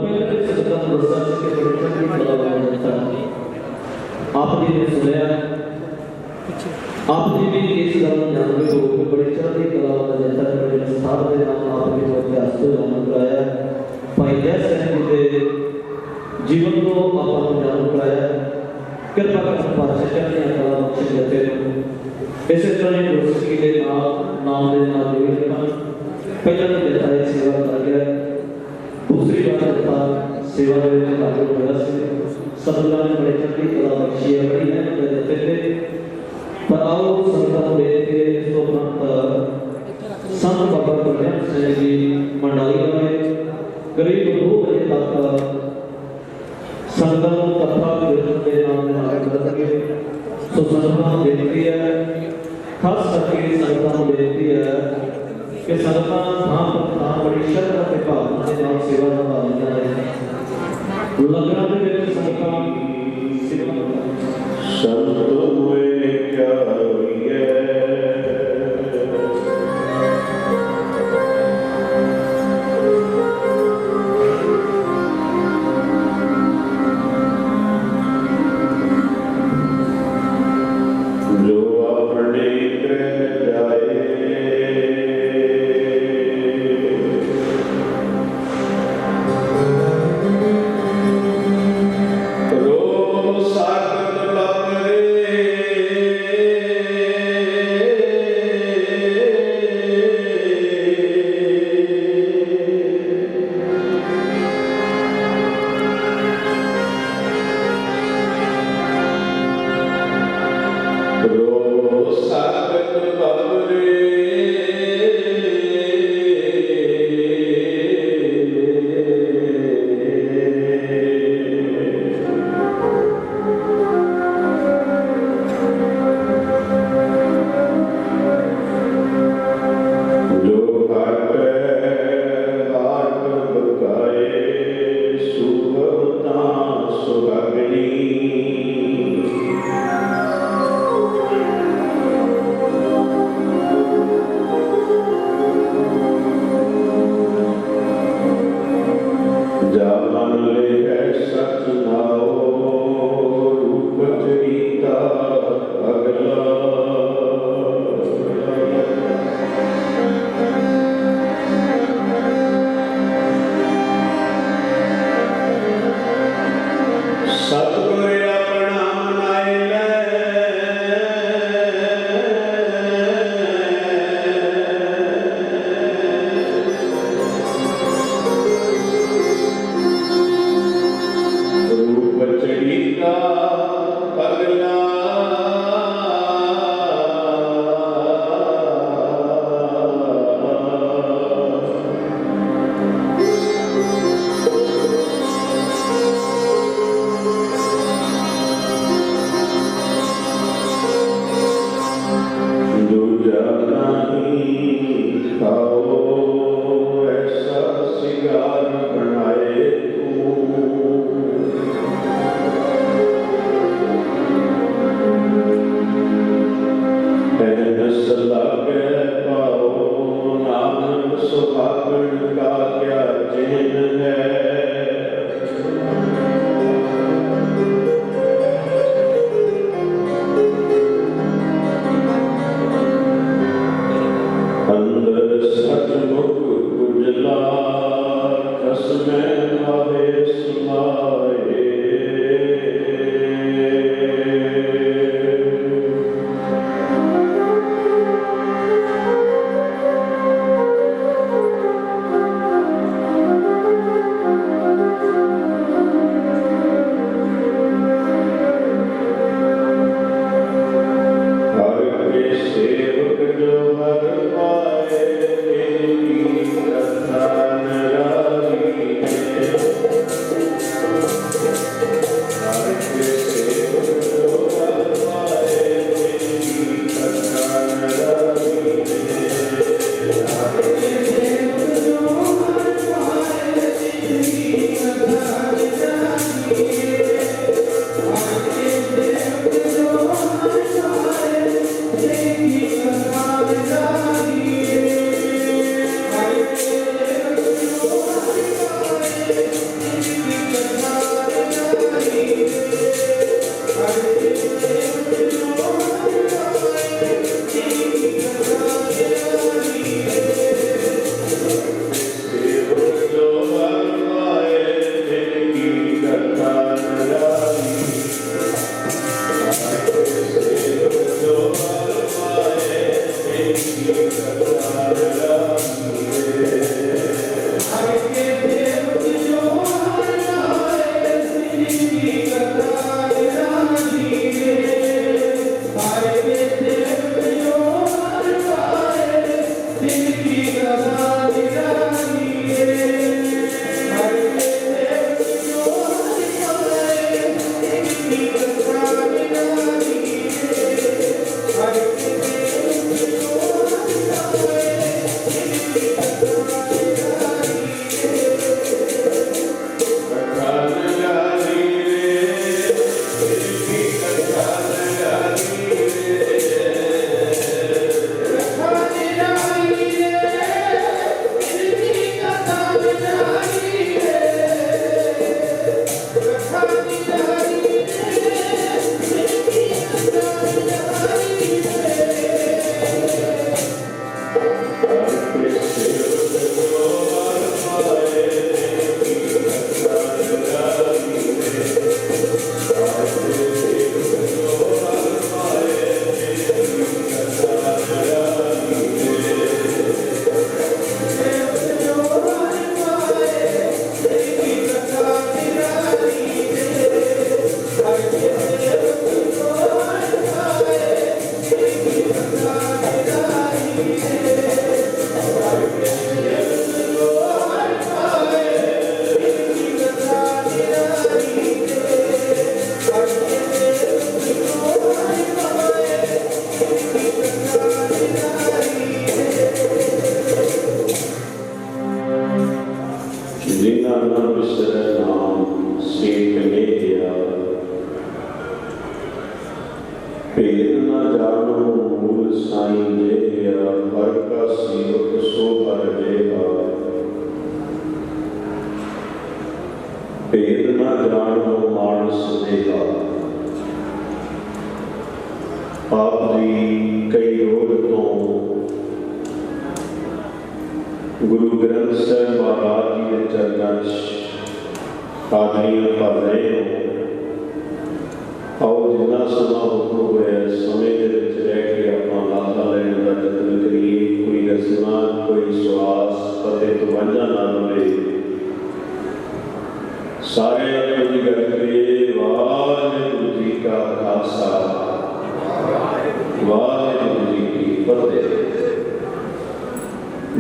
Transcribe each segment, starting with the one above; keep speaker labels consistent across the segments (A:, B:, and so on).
A: पहले सदका वर्षा के परिचय की कला था आप जी ने सुनाया आप जी भी इस गल जानते हो कि बड़ी चढ़ती कला वाला जैसा बड़े विस्तार के नाम आप जी को इतिहास को जान कराया भाई जय सिंह जी के जीवन को आप जान कराया कृपा कर पातशाह चढ़ती कला बख्श देते इस तरह यूनिवर्सिटी के नाम के नाम जोड़े रखना पहला तो देता है सेवा कर गया दूसरी बात देता सेवा में लागू होया से सदका ने बड़े चढ़ती कला बख्शी है बड़ी मेहनत देते थे पर आओ संतान बेद के इस उपरांत संत बाबा कल्याण सिंह जी मंडाई में करीब 2 बजे तक संगम कथा कीर्तन के नाम करेंगे तो संगम बेनती है खास करके संगम बेनती है कि संगम हाँ पर बड़ी श्रद्धा के भावना के नाम सेवा निभाना है लगना के संगम सेवा
B: संत हुए क्या जिन्ना न बिसरै नाम सेठ नेहिया, भेद न जानो मूल साईं जेहिया, हर का सेवक सो हर जेहा। भेद न जानो मानस देहा। आप जी कई रोज तो गुरु ग्रंथ साहिब महाराज जी के चरणों हाजरियां कर रहे हो। आओ जिन्ना समा हुक्म होया समय के विच रह के अपना लाभा लेने का यत्न करिए। कोई रसना कोई श्वास पते तो वांझा ना रहे। सारे अपनी गल करिए। वाहिगुरू जी का खालसा वाहिगुरू जी की फतेह।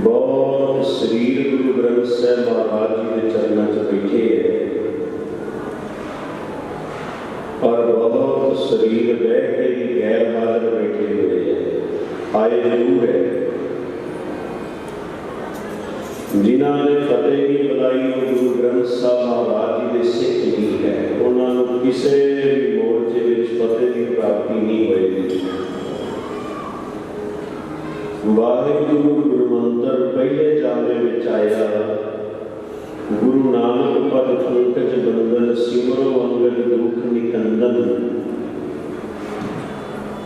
B: बहुत शरीर गुरु ग्रंथ साहिब महाराज जी के चरणों च बैठे है और बहुत शरीर बह के ही गैर हाजिर बैठे हुए हैं। आए जरूर है जिन्होंने फतेह की बुलाई गुरु ग्रंथ साहिब महाराज जी के सिख नहीं है। उन्होंने किसी भी मोर्चे में फतेह की प्राप्ति नहीं होगी। वाहिगुरू गुरुमंत्र पहले जामे विच आया। गुरु नानक पद पंकज बंदन, सिमरो अंगद दुख निकंदन।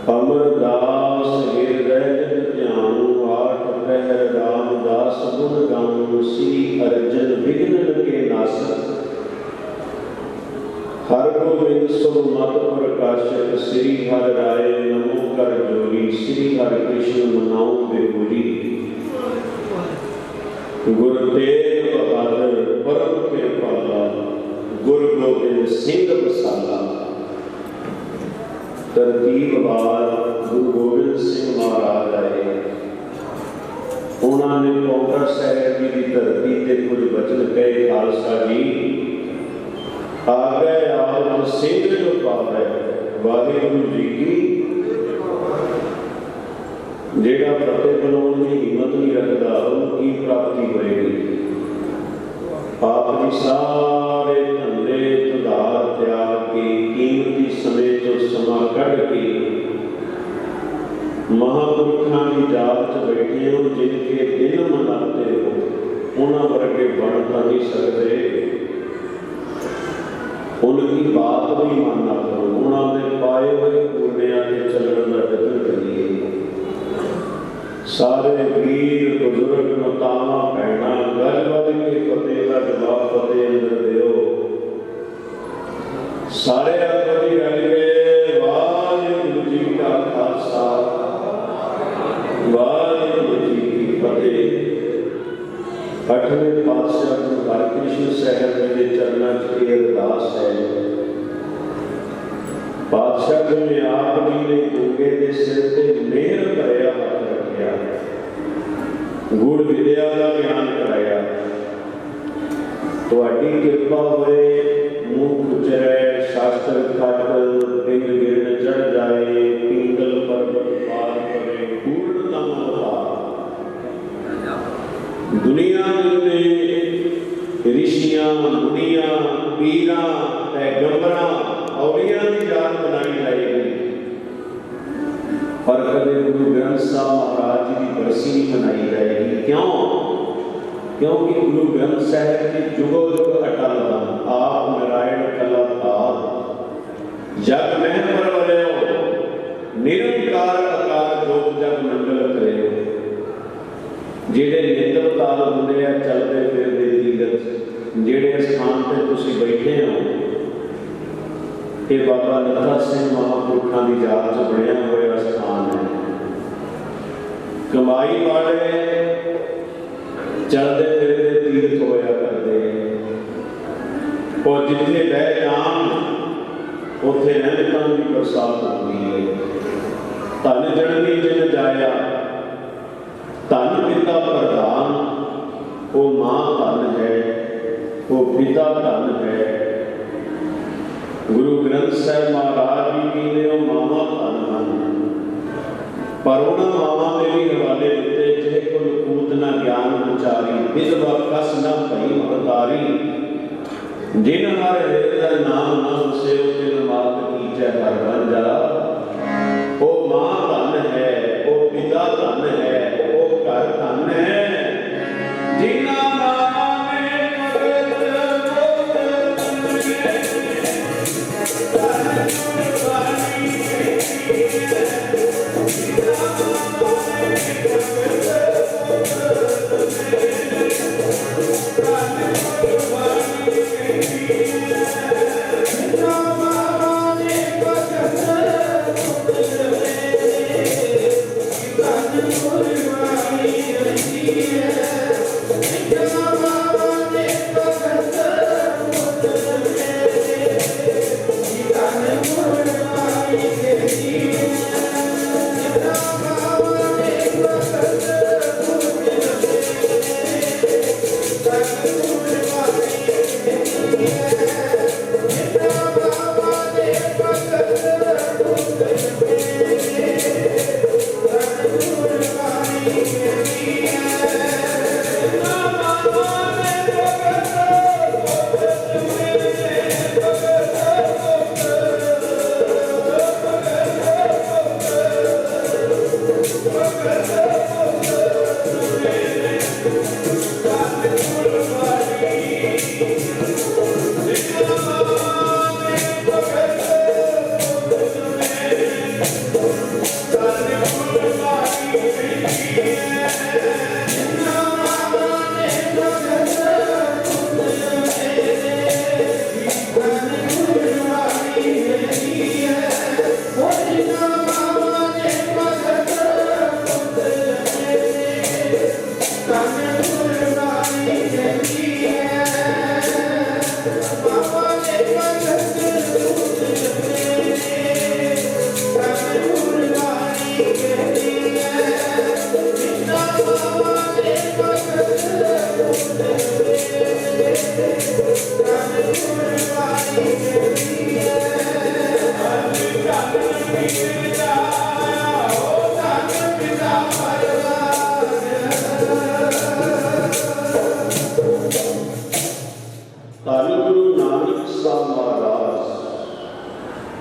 B: अमरदास हृदय ध्यानु, आठ पहर रामदास गुण गाऊं। श्री अर्जन विघ्न के नासक, हर गोविंद सुख मत प्रकाशक। श्री हर राय नमो कर जोरी, श्री हर कृष्ण मनाऊं बेगुरी। गुर तेग बहादुर परम कृपाला, गुरु गोबिंद सिंह बसाला। तरतीब बार गुरु गोबिंद सिंह महाराज आए। उन्होंने पौंटा साहिब जी की धरती से कुछ वचन कहे। खालसा जी आ गए आप सिंह जो पावे। वाहिगुरू जी की जेड़ा फतेह बनाने की हिम्मत नहीं रखता उनकी प्राप्ति होगी। आप जी सारे धंधे सुधार त्याग के कीमती समय तो समा कढ़ के महापुरुषों की जात च बैठे हो। जिनके दिन मनाते हो उन्होंने वर्गे बन तो नहीं सकते। उनकी बात भी मानना करो। उन्होंने पाए हुए पूर्णिया के चलन का यत्न करिए। सारे वीर बुजुर्ग मातावां भैणा गल बल के फतेह का जवाब फतेह अंदर दियो। सारे आखरी गल गए। वाहिगुरू जी का खालसा वाहिगुरू जी की फतेह। अठवें पातशाह गुरु हरकृष्ण साहिब जी के चरणों च अरदास है। पातशाह जी ने आप जी ने गूंगे के सिर से मेहर भरिया हाथ रखिया, गुड़ विद्या का ज्ञान कराया। तुहाडी कृपा होए मुंह गुजरे शास्त्र खट पिंड गिरन चढ़ जाए। पिंगल पर्वत पार करे पूर्णतम अवतार। दुनिया में ऋषियां मुनियां पीरां पैगंबरां औलियां की जात बनाई जाएगी। पर कभी गुरु ग्रंथ साहिब महाराज जी की बरसी नहीं मनाई जाएगी। क्यों? क्योंकि गुरु ग्रंथ साहिब की जुगो जुग अटल बन। आप नारायण कला तार जग में परवरयो, निरंकार अकार जोत जग मंडल करे। जेड़े नित अवतार होंदे आ चलते फिरते तीरथ, जेड़े स्थान पर तुसीं बैठे हो ये बाबा लता सिंह महापुरुषों की जात च बनया हुआ स्थान है। कमाई वाले चलते फिरते तीर्थ होया करते और जिथे बह जान उथे रहमतां की बरसात होती है। धन जननी जिन जाया, धन पिता प्रधान, वो मां धन है, वो पिता धन है। गुरु ग्रंथ साहिब महाराज जी की ने मामा धन हन, पर उन्होंने मामा के भी हवाले दिते। जे कुल कूत न ज्ञान विचारी, विधवा कस न भई महतारी। जिन हर हृदय नाम न उसे तिन मात कीजै हर भंजा। ओ मां धन है, ओ पिता धन है, ओ घर धन है, जिना नाम में भगत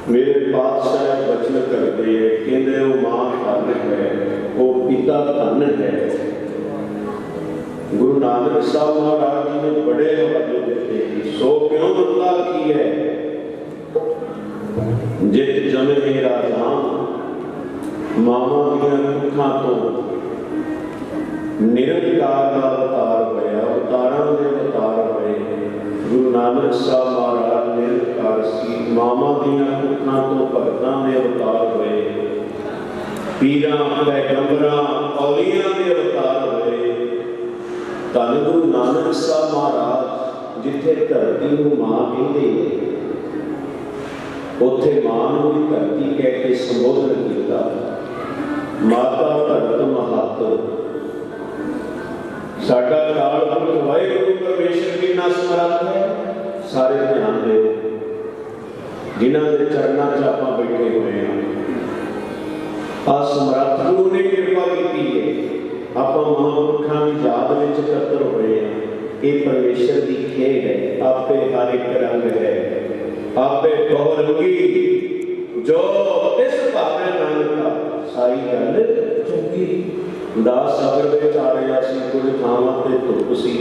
B: मेरे पातशाह बचन करते हैं, कहते वो मां धन है, वो पिता धन है। गुरु नानक साहब महाराज जी ने बड़े हवाले देते हैं, सो क्यों बंदा की है जित जमे मेरा धाम। मामा दिया कुखा तो निरंकार का अवतार होया, अवतारां दे अवतार होए। गुरु नानक साहब महाराज निरंकार सी, मामा दिया कुखा तो भगतां दे अवतार होए, पीरां पैगंबरां औलियां दे अवतार होए। धन गुरु नानक साहब महाराज जिथे धरती नूं मां कहंदे ने, उत्थे मां नूं भी धरती कह के संबोधन किया। माता धरत महत, साडा काल पुरख वाहिगुरु परमेश्वर कितना समर्थ है। सारे ध्यान दे, जिन्हां दे चरनां च आपां बैठे हुए हैं, आ समर्थ गुरु ने कृपा की है। आपां महापुरखां दी याद विच इकट्ठे होए हैं। ये परमेश्वर की खेल है, आपे हर एक रंग है, आपे बहुरंगी जो इस भावे नानका सारी गल चुंगी। दास सफर विच आ रहा सी, कुछ थावां ते धुप सी,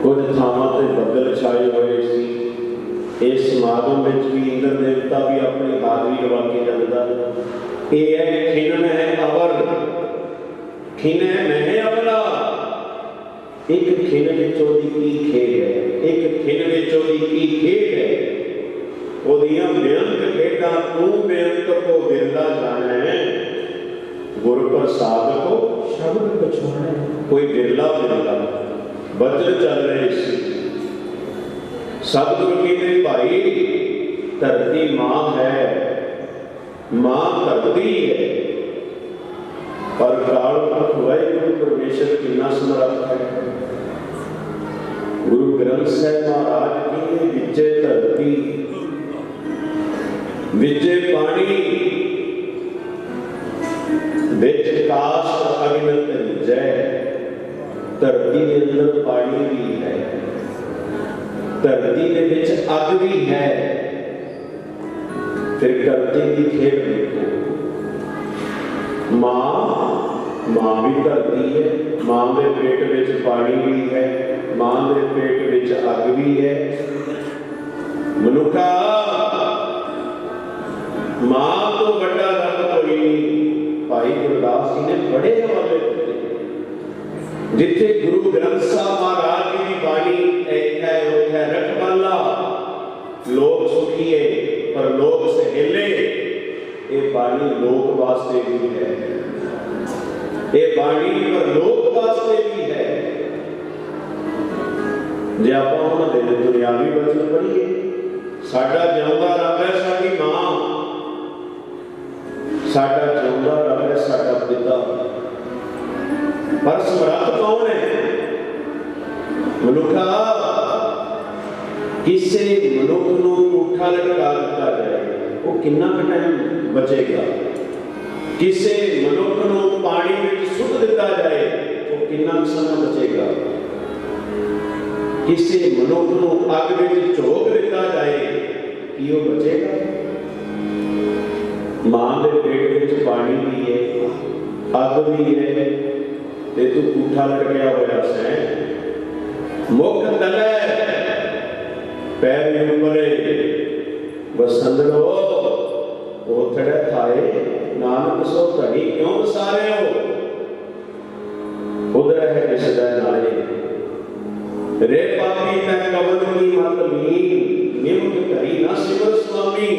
B: कुछ थावां ते बदल छाए हुए सी। इस समागम विच भी इंद्र देवता भी अपनी हाजरी लवा के जांदा। ये है खिनन है अवर, खिन है मह अवला। एक खिन विचों दी की खेल है, एक खिन विचों दी की खेल है। ओदियां बेअंत खेडां तू बेअंत को विरला जाने, गुर प्रसाद को शब्द पछाने। कोई विरला विरला वज्र चल रहे सी। सतगुरु कहते भाई धरती मां है, मां धरती है, पर काल पुरख वाहिगुरु परमेश्वर कितना समर्थ है। गुरु ग्रंथ साहिब महाराज की विचे धरती विचे पानी विच काश अग्नित जय। धरती के अंदर पानी भी है, धरती के विच अग भी है, फिर करते की खेल देखो। मां भी धरती है, मां के पेट विच पानी भी है, मां के पेट विच अग भी है। मनुखा मां तो बड़ा रब कोई नहीं। भाई गुरदास जी ने बड़े हवाले दिते, जिथे गुरु ग्रंथ साहब महाराज जी की बाणी है उठे रखवाला, लोग सुखीए पर लोग सहेले। ये बाणी लोक वास्ते भी है, ये बाणी पर लोक वास्ते भी है। जे आप दुनियावी वचन पढ़िए, साडा जिउंदा रब है साडी मां, साडा जिउंदा रब है साडा पिता। पर समर्थ कौन है? मनुखा किसी मनुख नूं अंगूठा लटका दिता जाए, वो कितना टाइम बचेगा? किसी मनुख नूं पानी में सुट दिता जाए, वो कितना समय बचेगा? किसी मनुख नूं अग में झोंक दिता जाए, कि वो बचेगा? मां के पेट में पानी भी है, अग भी है, ते तू अंगूठा लटकिया होया सै। मुख तले पैर ऊपरे बसंदड़ो ओथड़े थाए, नानक सो धड़ी क्यों बसारे हो? उधर है जिसदा नाए, रे पापी तै कवन की मत लीन, निम्न करी ना सिमर स्वामी।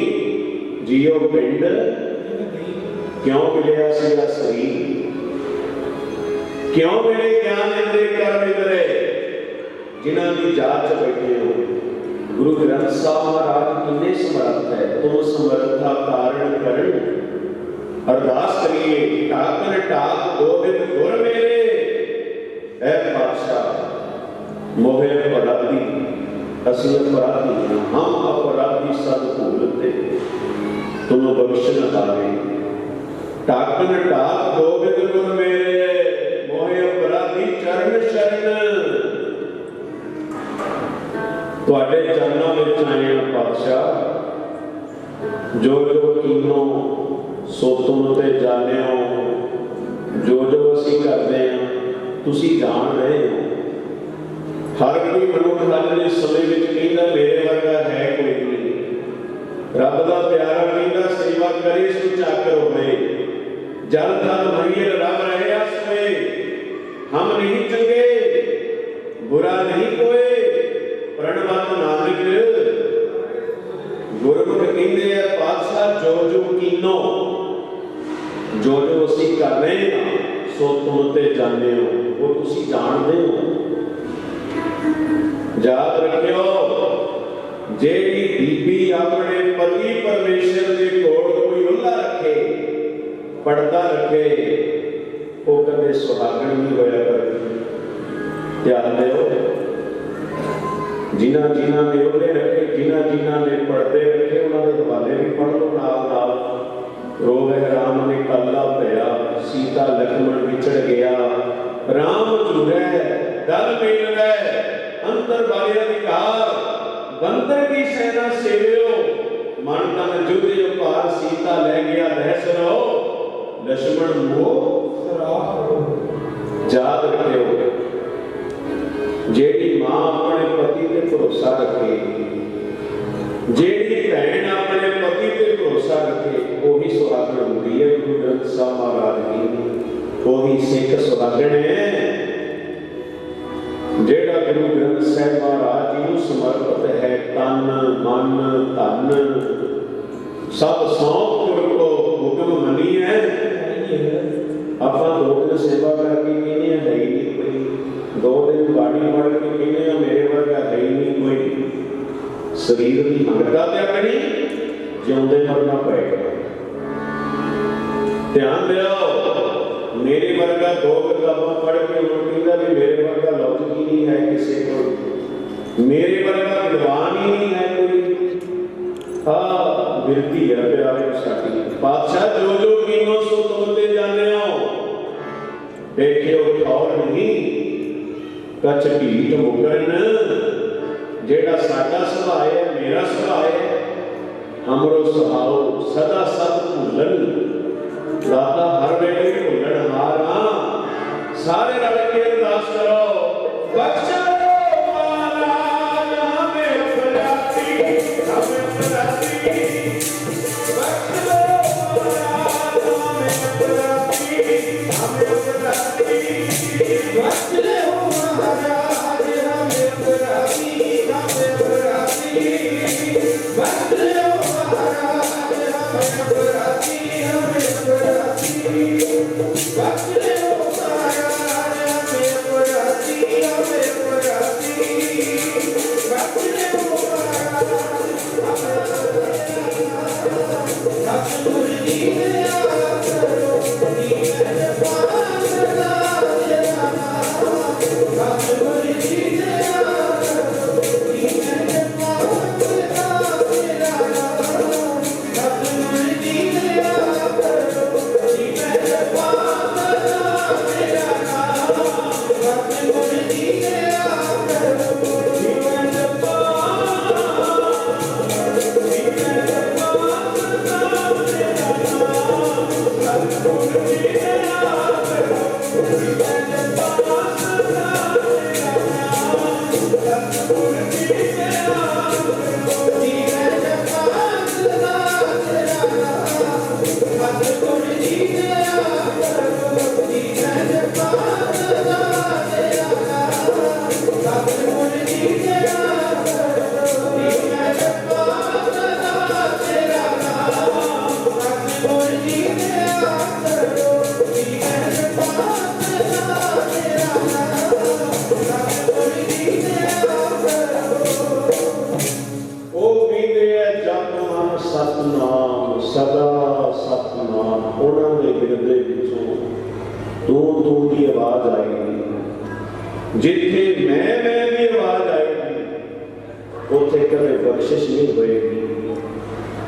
B: जियो पिंड क्यों मिलिया सिया शरीर, क्यों मिले ज्ञान इंद्रे कर इंद्रे, जिन्हां दी जात च बैठे हो। गुरु ग्रंथ साहब महाराज किन्ने समर्थ है, तुम समर्था कारण करण। अरदास करिए, टाकन टाक गोविंद गुर मेरे, ऐ पातशाह मोहे अपराधी, असि अपराधी हम अपराधी सद भूलते, तुम बख्श न पावे। टाकन टाक गोविंद गुर मेरे, मोहे अपराधी चरण शरण। तुहाडे चरणों में आए पातशाह, जो जो कीनो सो तुम ते जाने हो, जो जो असी करते हैं तुसी जान रहे हो। हर कोई मनुख अज दे समय विच कहंदा मेरे वर्गा है कोई नहीं। रब दा प्यारा कहंदा सेवा करे सो चाकर होए, जल तन महीर रब रहे सोए। हम नहीं चंगे बुरा नहीं कोई, प्रणवत नानक गुरमुख कहते हैं पातशाह जो जो कीनो, जो जो असी कर रहे हैं सो तुम ते जाने हो, वो तुसी जानते हो। याद रखियो, जेड़ी बीबी अपने पति परमेश्वर के कोल कोई ओला रखे, पर्दा रखे, वो कदे सुहागण नहीं होया करती। ध्यान दो, जिन्हां जिन्हां ने ओले रखे, जिन्हां जिन्हां ने पर्दे रखे, उन्होंने हवाले भी पढ़ लो नाल नाल। रोवे राम ने कल्ला भया, सीता लक्ष्मण विछड़ गया। राम जुड़े दल मिल गए, अंतर बाले अधिकार। बंदर की सेना सेवियो, मन तन जुद्ध पार। सीता ले गया दहस रो, लक्ष्मण मोह याद रखियो, जेड़ी मां अपने पति पे भरोसा रखे, जेड़ी भैन अपने पति पे भरोसा रखे, वही सुहागण होती है। गुरु ग्रंथ साहब महाराज की वही सिख सुहागण है, जेड़ा गुरु ग्रंथ साहब महाराज जी को समर्पित है। तन मन धन सब सौंप गुरु को हुक्म मनी है। आप 2 दिन सेवा करके कहने है ही नहीं कोई, 2 दिन बाड़ी पढ़ के कहने मेरे वर्गा है ही नहीं कोई। शरीर की मंगता त्यागनी, जिउंदे मरना पड़ेगा। ध्यान दो, मेरे वर्गा 2 किताबां पढ़ के कहता भी मेरे वर्गा लौकिक ही नहीं है किसी को, मेरे वर्गा विद्वान ही नहीं है कोई। बिरती है प्यारे साथी। पातशाह जो जो कीनो सो तुम ते जाने हो, देखियो ठौर नहीं कछ ढीठ मुकरन जेड़ा साडा सुभाव है मेरा सुभाव है हमरो सुभाव सदा सत भुलन दाता हर वेले भुलन हारा सारे रल के अरदास करो बख्श जिथे मैं की आवाज आएगी उथे कदे बख्शिश नहीं होएगी।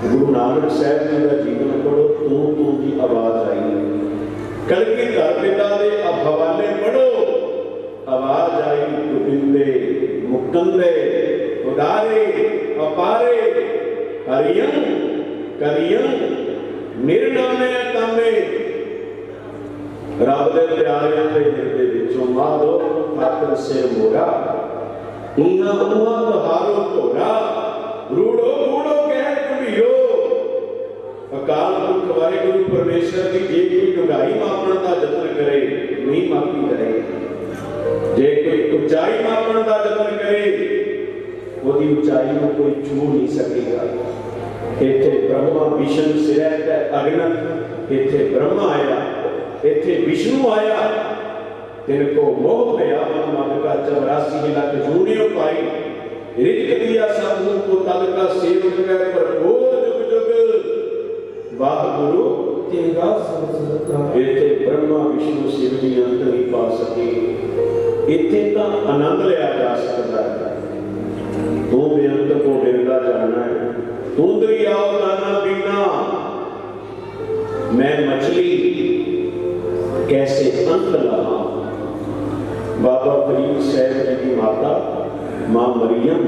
B: गुरु नानक साहब जी का जीवन पढ़ो तू की आवाज आएगी। कलगीधर पिता के हवाले पढ़ो आवाज आई गोबिंदे मुकंदे उदारे अपारे हरियं करियं निर्नामे कामे रब दे प्यारिਆਂ ਦੇ ਹਿਰਦੇ ਵਿੱਚੋਂ माधो खातर से मोरा इना उहा तहारो धोरा रूड़ो कूड़ो कह कबीरो। अकाल पुरख वाहिगुरु परमेश्वर की जे कोई डुंगाई मापण का जतन करे नहीं मापी करे, जे कोई ऊंचाई मापण का जतन करे ओदी ऊंचाई में कोई छू नहीं सकेगा। इत्थे ब्रह्मा विष्णु सिरैत अग्नत, इत्थे ब्रह्मा आया इत्थे विष्णु आया। तिनको मोह गया मद का 84 लाख जूनियों पाई रिजक दिया सबू को तद का सेवक कर भरपूर जुग जुग वाह गुरु तेरा संसदका। इत्थे ब्रह्मा विष्णु शिव जी अंत नहीं पा सके। इत्थे तो आनंद लिया जा सकता है। तू बेअंत को मिलता जाना है, तू दरियाओ दाना पीना। मैं मछली कैसे अंत लगा। बाबा फरीद साहब जी की माता मां मरियम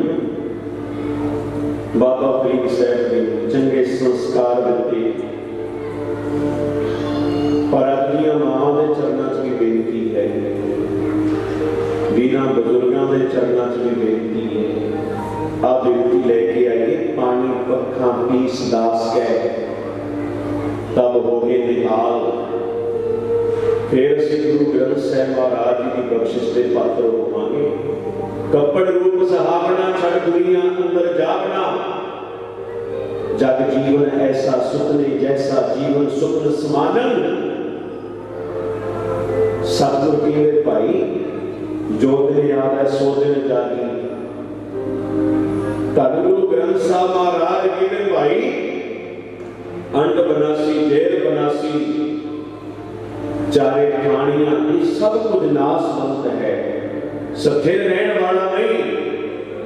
B: बाबा फरीद साहब ने चंगे संस्कार दिते, पर अपनी मां के चरणों च भी बेनती है, वीरां बुजुर्गों के चरणों च भी बेनती है। आ बेनती लेके आइए पानी पखा पीस दास कै तब हो गए निहाल। फिर असीं गुरु ग्रंथ साहिब महाराज जी की बख्शिश के पात्र होवांगे। कपड़ रूप सहावना छड़ दुनिया अंदर जावना। जग जीवन ऐसा सुखने जैसा जीवन सुखन समानन। सतगुर कहते भाई जो दिन याद है सो दिन जागी। धन गुरु ग्रंथ साहिब महाराज कहते भाई अंड बनासी जेल बनासी चारे खानियां ये सब कुछ नासवंत है, स्थिर रहने वाला नहीं।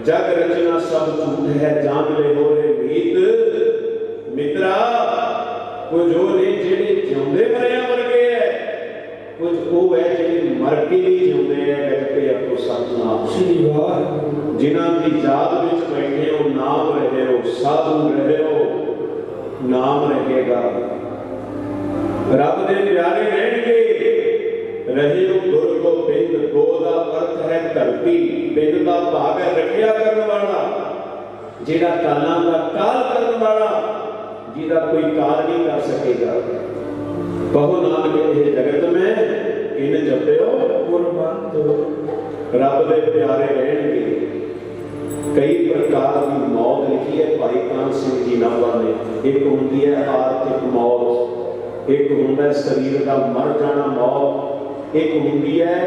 B: जग रचना सब झूठ है, जान ले हो रे मीत मित्रा। कुछ वो ने जेड़े जिंदे मरिया वर्गे है, कुछ वो है जेड़े मर के नहीं जिंदे है। गज के आपको सतनाम।
C: श्री वाहिगुरू।
B: जिन्हां दी याद विच बैठे हो नाम रहे हो, साधु रहे हो, नाम रहेगा। रब दे प्यारे रहणगे, रहे हो गुर को पिंड। गो दा अर्थ है धरती, पिंड दा भाग है रखिया करन वाला, जिहड़ा कालां दा काल करन वाला, जिहदा कोई काल नहीं कर सकेगा। कहो नानक ये जगत में इन जपियो
C: गुरमत।
B: रब दे प्यारे रहणगे। कई प्रकार की मौत लिखी है भाई कान सिंह जी नाभा ने। एक होंदी है आर्थिक मौत, एक होंदा शरीर का मर जाना मौत, एक होंदी है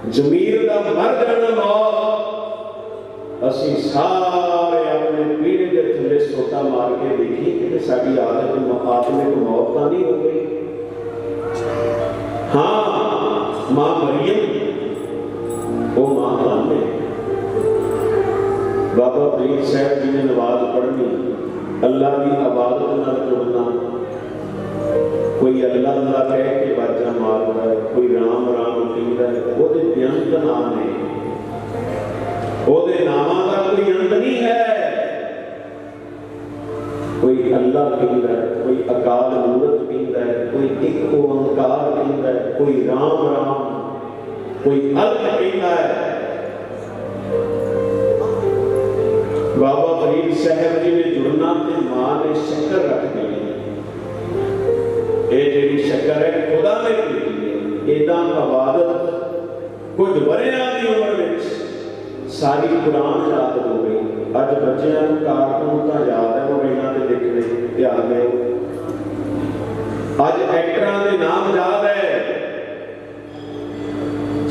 B: जमीर का मर जाना मौत। असी सारे अपने पीढ़े के थले सोटा मार के देखी कि साड़ी आत्मिक मौत तो नहीं हो गई। हाँ, मां मरियम वो मां है। बाबा फरीद साहब जी ने नमाज पढ़नी, अल्लाह की इबादत नाल जुड़ना। कोई अल्लाह अल्लाह कह के बाजा मारता है, कोई राम राम कहता है, वो बेअंत नाम है, वो नामां का कोई अंत नहीं है। कोई अल्लाह कहता है, कोई अकाल मूरत कहता है, कोई एक ओंकार कहता है, कोई राम राम, कोई अर्थ कहता है। बाबा फरीद साहब जी ने जुड़ना ते मां ने शक्कर रख दी। ये जी शक्कर है खुदा ने दी। इदा इबादत कुछ वरियां की उम्र में सारी कुरान याद हो गई। अज बच्चों को कार्टून तो याद है, वो इन्हों के देखने याद है। अज एक्टरों के नाम याद है,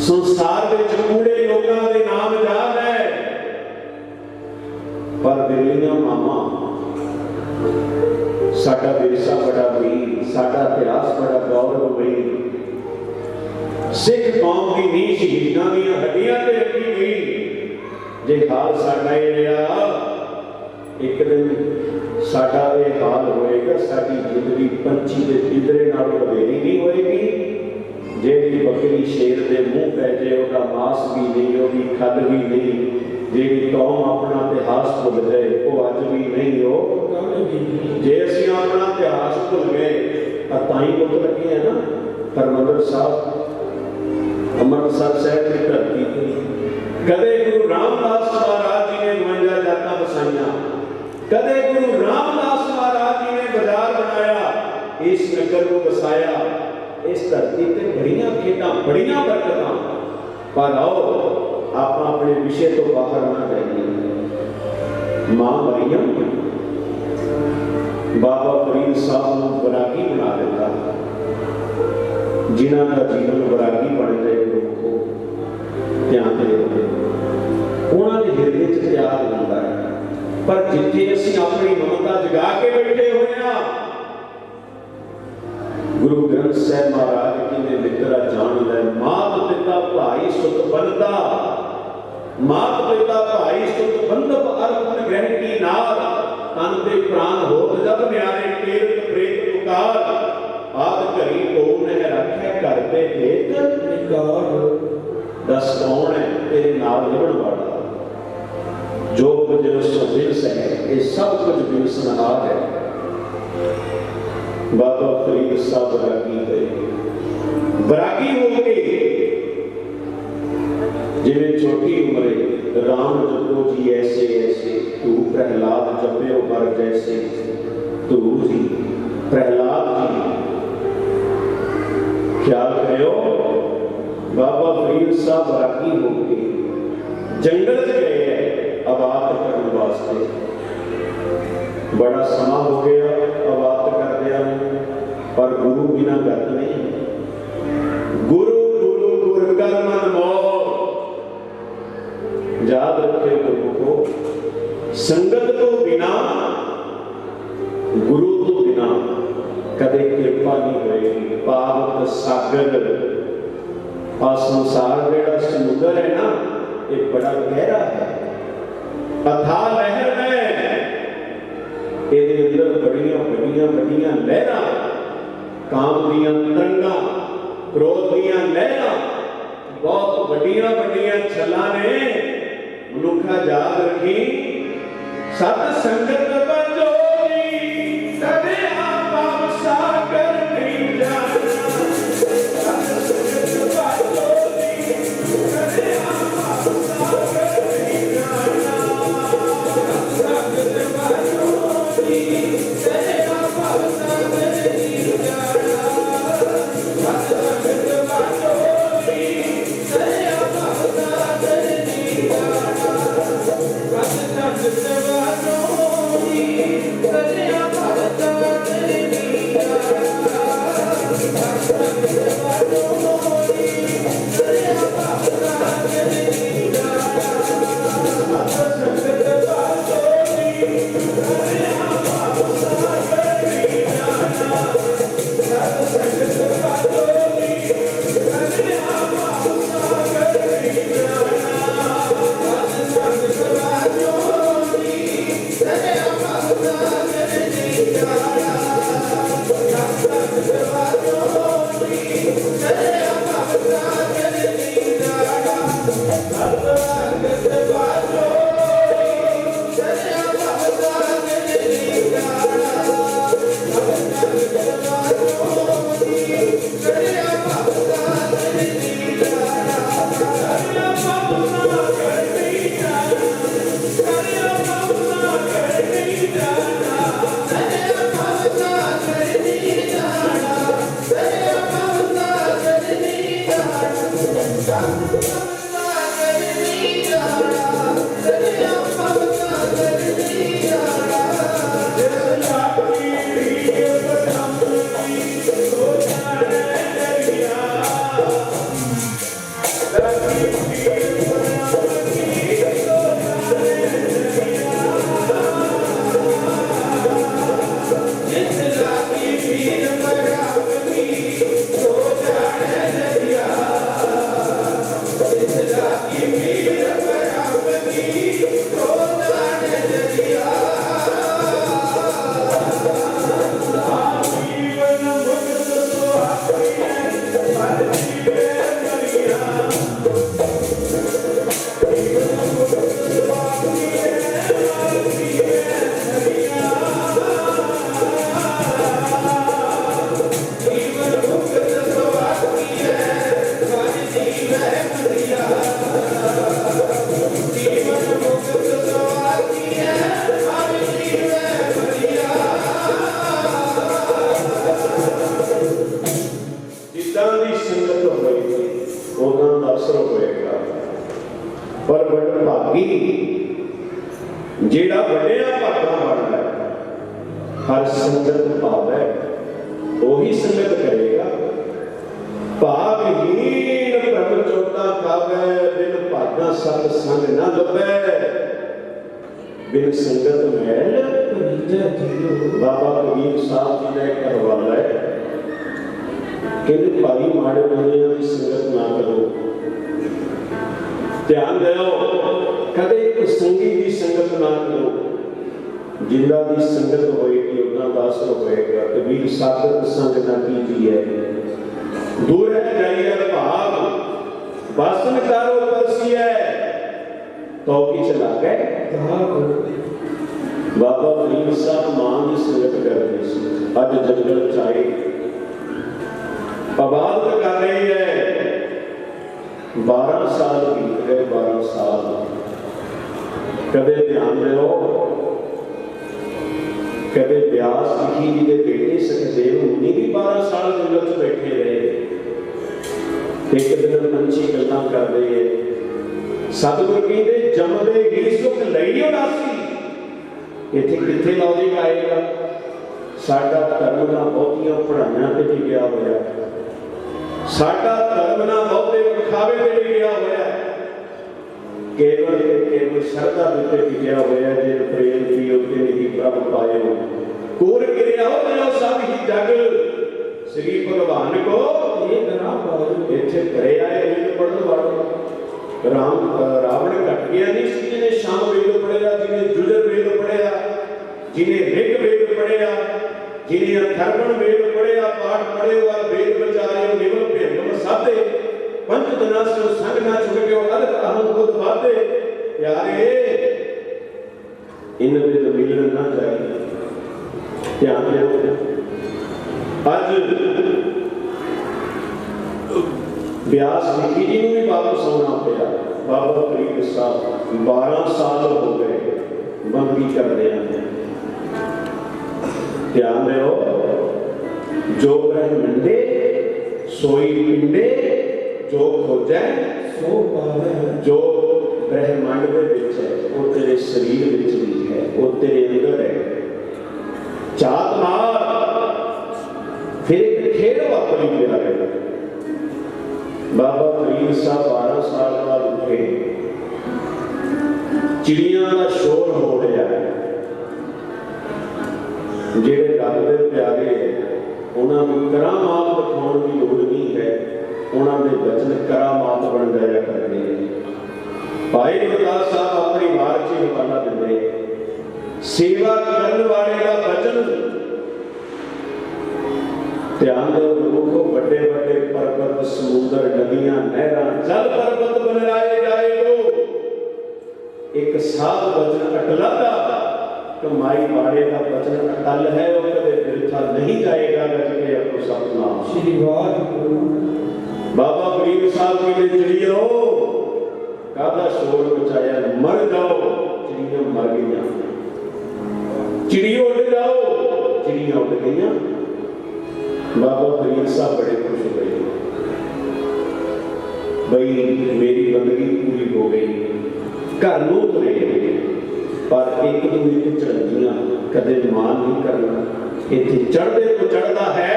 B: संसार में कूड़े लोगों के नाम याद है। पर दिल्लियां मामा साडा विरसा बड़ा वीर, साडा इतिहास बड़ा गौरवमयी। सिख कौम की नींह शहीदां दीयां हड्डियां ते रखी गई। जे हाल साडा ये रहा, एक दिन साडा ये हाल होएगा। साडी जिंदगी पंछी के पिंजरे नालों वधेरी नहीं होएगी। जेड़ी बकरी शेर के मुंह पै जाए, उसका मांस भी नहीं, उसकी खल भी नहीं। जेड़ी कौम अपना इतिहास भुल जाए, वो अज भी नहीं हो। जे असीं अपना इतिहास भुल गए, ताई पुत लगे हैं ना हरमंदर साहब अमृतसर साहब की धरती पर। कदे गुरु रामदास महाराज जी ने 52 जातां बसाइयां, कदे गुरु रामदास महाराज जी ने बाजार बनाया, इस नगर को बसाया। इस धरती पे बड़ियां खेडां, बड़ियां बरकतां। पर आओ आप अपने विषय तो बाहर ना जाइए। मां मरियम बाबा फरीद साहब ने वैरागी बना दिता। जिन्हों का जीवन वैरागी बन गए लोगों ध्यान दे, उन्होंने हृदय च त्याग होता है। पर जिथे असीं अपनी ममता जगा के बैठे हुए हैं, गुरु ग्रंथ साहब महाराज जी ने लिखा जान है, मात पिता भाई सुत बनता, मात पिता भाई सुत बंधप अर्पण ग्रहण की नार। तन दे प्राण होत जब न्यारे तीर्थ प्रेत पुकार। आद घरी को ने रखे घर पे भेद निकार। दस कौन है तेरे नाल निभण वाला, जो कुछ सुबिरस है ये सब कुछ बिरसनहार है। बाबा फरीद साहब वैरागी गए, वैरागी हो गए। जिन्हें छोटी उम्र राम जपो जी ऐसे ऐसे, तू प्रहलाद जपे हर जैसे। तू जी प्रहलाद जी ख्याल करो, बाबा फरीद साहब वैरागी हो गए, जंगल च गए आबाद करने वास्ते। बड़ा समा हो गया आबाद करदिया, पर गुरु बिना गत नहीं। गुरु गुरु गुर कर मन मोह। याद रखे गुरु को, संगत तो बिना, गुरु तो बिना कदे कृपा नहीं होएगी। पावक सागर आ संसार जेड़ा समुद्र है ना, ये बड़ा गहरा है, अथाह लहर है। ਇਹਦੇ ਅੰਦਰ ਬੜੀਆਂ ਵੱਡੀਆਂ ਵੱਡੀਆਂ ਲਹਿਰਾਂ, ਕਾਮ ਦੀਆਂ ਤਰੰਗਾਂ, ਕ੍ਰੋਧ ਦੀਆਂ ਲਹਿਰਾਂ बहुत वड्डियां वड्डियां छलां ने। मनुखा याद रखी सत संगत बजोरी कदे आपा सागर नहीं जाना। सत संगत बजोरी कदे आपा सागर नहीं जाना। सत संगत बजोरी कदे आपा सागर नहीं जाना। सत संगत बजोरी कदे आपा सागर नहीं जाना। सत संगत बजोरी कदे आपा सागर नहीं जाना। सत संगत बजोरी कदे आपा सागर नहीं जाना। सत संगत बजोरी कदे आपा सागर नहीं जाना। सत संगत बजोरी कदे आपा सागर नहीं जाना। सत संगत बजोरी कदे आपा सागर नहीं जाना। सत संगत बजोरी कदे आपा सागर नहीं जाना। सत संगत बजोरी कदे आपा सागर नहीं जाना। सत संगत बजोरी कदे आपा सागर नहीं जाना। कदे आपा सागर नहीं जाना। कदे आपा सागर नहीं जाना। कदे आपा सागर नहीं जाना। कदे आपा सागर नहीं जाना। सागर नहीं जाना। कदे आपा सागर नहीं जाना। जिस लाठी प्रिय बदमनी सो जाने दरिया। लाठी प्रिय बदमनी सो जाने दरिया। जिस लाठी प्रिय बदमनी सो जाने दरिया। जिस लाठी प्रिय बदमनी सो जाने दरिया। जीवन मुक्त सुहावनी हर जीवे मरिया। जीवन मुक्त सुहावनी हर जीवे मरिया। जीवन मुक्त सुहावनी हर जीवे मरिया। जीवन मुक्त सुहावनी हर जीवे मरिया। जिद्दां दी संगत होएगी उदां दा असर होएगा। पर बड़ा भागी जेड़ा वड्डिया भागा बनदा है हर संगत पावे ਉਹੀ संगत करेगा। भागहीन प्रभ चोटा खावे बिन भागा सत संग न लभै। बिन संगत मैल बाबा कबीर साहब जी ने एक हवाला है कहते भाई माड़े बंदियां की संगत ना करो। ध्यान दिओ कदे एक संगी की संगत ना करो। जिंदा की संगत होएगी उतना दा असर होएगा। कबीर सागत संग ना कीजिए दूर है जाइए भाग वासन करो परसिए तो की चला गए। बाबा फरीद साहब मां की संगत करते सी। अज जंगल चाहे आबाद कर रही है। 12 साल बीत गए। 12 साल कदे ध्यान दो कदे व्यास लिखी जी के बेटे सखदेव मुनि भी 12 साल जंगल च बैठे रहे। एक दिन पंछी गल्लां कर रहे हैं। सतगुर कहते जमदे ही सुख लई उदासी। इत्थे कित्थे लॉजिक आएगा। साडा धर्म ना बहुतियां पढ़ाइयां ते लिखिया होया। साडा धर्म ना बहुते विखावे ते लिखिया होया। केवल श्रद्धा उत्ते लिखिया होया जे प्रेम की उत्ते नहीं प्रभ पायो। कूर गिरिया हो जो सब ही जग श्री भगवान को इत्थे घरे आए वेद पढ़न वाले। रावण घट गया नहीं सी जिन्हें शाम वेद पढ़िया, जिन्हें जुजर वेद पढ़िया, जिन्हें ऋग वेद पढ़िया, जिन्हें अथर्वण वेद पढ़िया, पाठ पढ़े हुआ वेद बचारे निवल भेदम साधे पंच दिना से प्यारे इन दे मिलन ना जाए। ध्यान देओ अज व्यास लिखी जी भी वापस आना पाया। बाबा फरीद साहब 12 साल हो गए बंदगी करते हैं। ध्यान देओ जो ब्रह्मंडे सोई पिंडे जो खोजै
C: सो पावे।
B: जो ब्रह्मांड दे विच है वो तेरे शरीर विच भी है, वो तेरे अंदर है। चात मार फिर एक खेल वापरी प्यारे। बाबा फरीद साहब 12 साल बाद उठे, चिड़ियां का शोर हो रहा है। जेड़े रब दे प्यारे उन्होंने करामात दिखाने की लोड़ नहीं है, उन्होंने वचन करामात बन जाया करते हैं। भाई गुरदास साहब अपनी वार च हवाला देंगे, सेवा करने वाले का वचन। ध्यान दो गुरुखो, बड़े बड़े पर्वत समुद्र नदियां नहरां जल पर्वत बनाए जाएगो, एक साध वचन अटला दा कमाई वाले का वचन अटल है, वो कदे बिरथा नहीं जाएगा। गज के अपो सतनाम
C: श्री वाहिगुरु।
B: बाबा फरीद साहब की चिड़ियो कादा शोर मचाया, मर जाओ चिड़ियां मर गई, चिड़ियों उड़ जाओ चिड़ियां उड़ गई। बाबा फरीद साहब बड़े खुश हो गए, भाई मेरी बंदगी पूरी हो गई। घर नूं तुरे पर एक दूजे की चढ़ंदियां कदे मान नहीं करना। इत्थे चढ़दे तो चढ़दा है,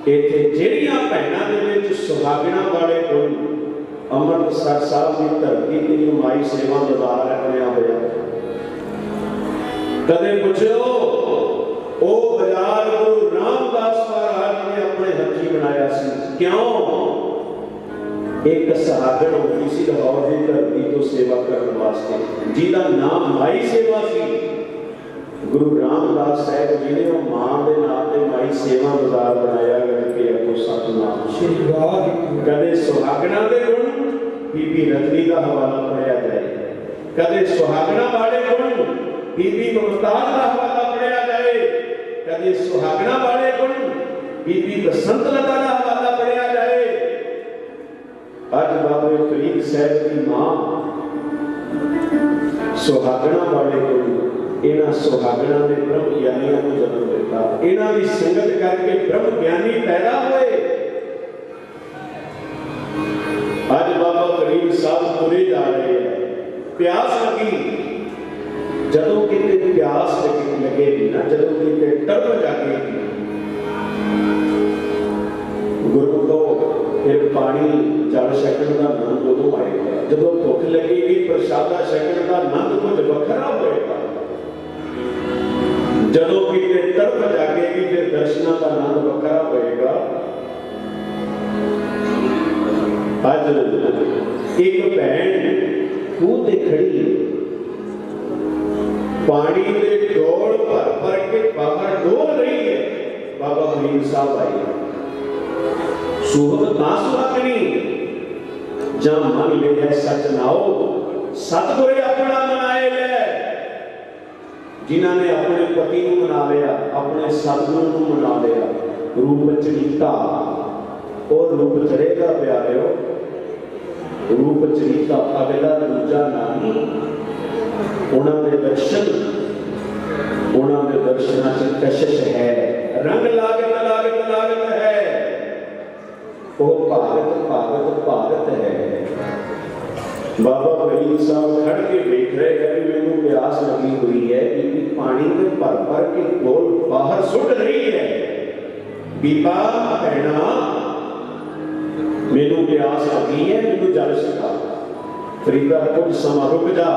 B: इत्थे ਜਿਹੜੀਆਂ ਭੈਣਾਂ ਦੇ ਵਿੱਚ ਸੁਹਾਗਣਾ वाले गुण ਅੰਮ੍ਰਿਤਸਰ ਸਾਹਿਬ ਦੀ ਧਰਤੀ ਤੇ ਮਾਈ ਸੇਵਾ ਬਾਜ਼ਾਰ ਬਣਿਆ ਹੋਇਆ। ਕਦੇ ਪੁੱਛਿਓ ਉਹ ਬਾਜ਼ਾਰ ਗੁਰੂ ਰਾਮਦਾਸ ਮਹਾਰਾਜ ਨੇ ਆਪਣੇ ਹੱਥੀਂ ਬਣਾਇਆ ਸੀ। ਕਿਉਂ? एक सहागण होती सी लाहौर की धरती तो सेवा करने वास्ते, जिहदा नाम माई सेवा सी। गुरु रामदास साहब जी ने मां के नाम से माई सेवा बाजार बनाया करके अपो सतनाम
C: श्री वाहिगुरु।
B: कदे सुहागणा के गुण बीबी रजनी का हवाला पढ़िया जाए, कदे सुहागणा वाले गुण बीबी मुमताज का हवाला पढ़िया जाए, कदे सुहागणा वाले गुण बीबी बसंत लता का हवाला पढ़िया जाए। अज बाबा फरीद साहब की मां सुहागणा वाले गुण, इन्हां सुहागणा ने ब्रह्म ज्ञानियों को जन्म दिता। इन्हां की संगत करके ब्रह्म ज्ञानी पैदा हुए। अज बाबा फरीद साहब तुरे जा रहे हैं, प्यास लगी, जदों किते प्यास लगेगी ना, जदों किते तड़प जाएगी, गुरु को फिर पानी जल छकण का आनंद उदों आएगा, जदों भुख लगेगी प्रसादा छकण का आनंद कुछ वखरा होएगा, जदों किते तड़प जागेगी फिर दर्शना का आनंद वखरा होएगा। अज एक भैन खूह ते खड़ी पानी के डोल भर भर के बाहर डोल रही है। बाबा फरीद साहब आए, सुहग ना सुहागनी जा मन ले है सच नाओ, सतगुरे अपना मनाए ले। जिन्हां ने अपने पति को मना लिया, अपने सतगुरु को मना लिया, रूप चरिता और रूप चढ़ेगा प्यारे, रूप चरिता अगला दूजा नहीं। उन्होंने दर्शन, उन्होंने दर्शना से कशिश है, रंग लागत लागत लागत है, वो भागत भागत भागत है। बाबा फरीद साहब खड़ के देख रहे हैं कि मैंने प्यास लगी हुई है, क्योंकि पानी में भर भर के गोल बाहर सुट रही है। बीबा भैना मैनू प्यास लगी है, मैनू जल छका। फरीदा कुछ समा रुक जा।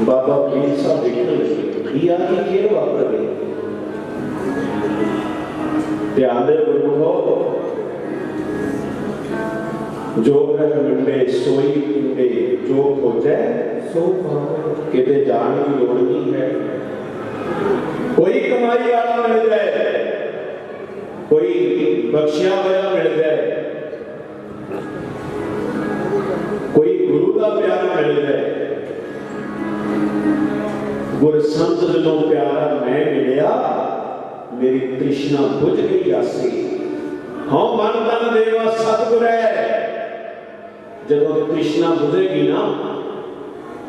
B: बाबा फरीद साहब देखने लगे, या कि खेल वापर गए। ध्यान दे गुरु, जो ब्रह्मंडे सोई पिंडे जो खोजै
C: सो पावे।
B: किते जान की लोड़ नहीं है। कोई कमाई वाला मिल जाए, कोई बख्शिया हुआ मिल जाए, मिल गए। गुर संत जदों प्यारा मैं मिलिया, मेरी तृष्णा बुझ गई आसी। हाँ मन तन देवा सतगुर है। जदों तृष्णा बुझेगी ना,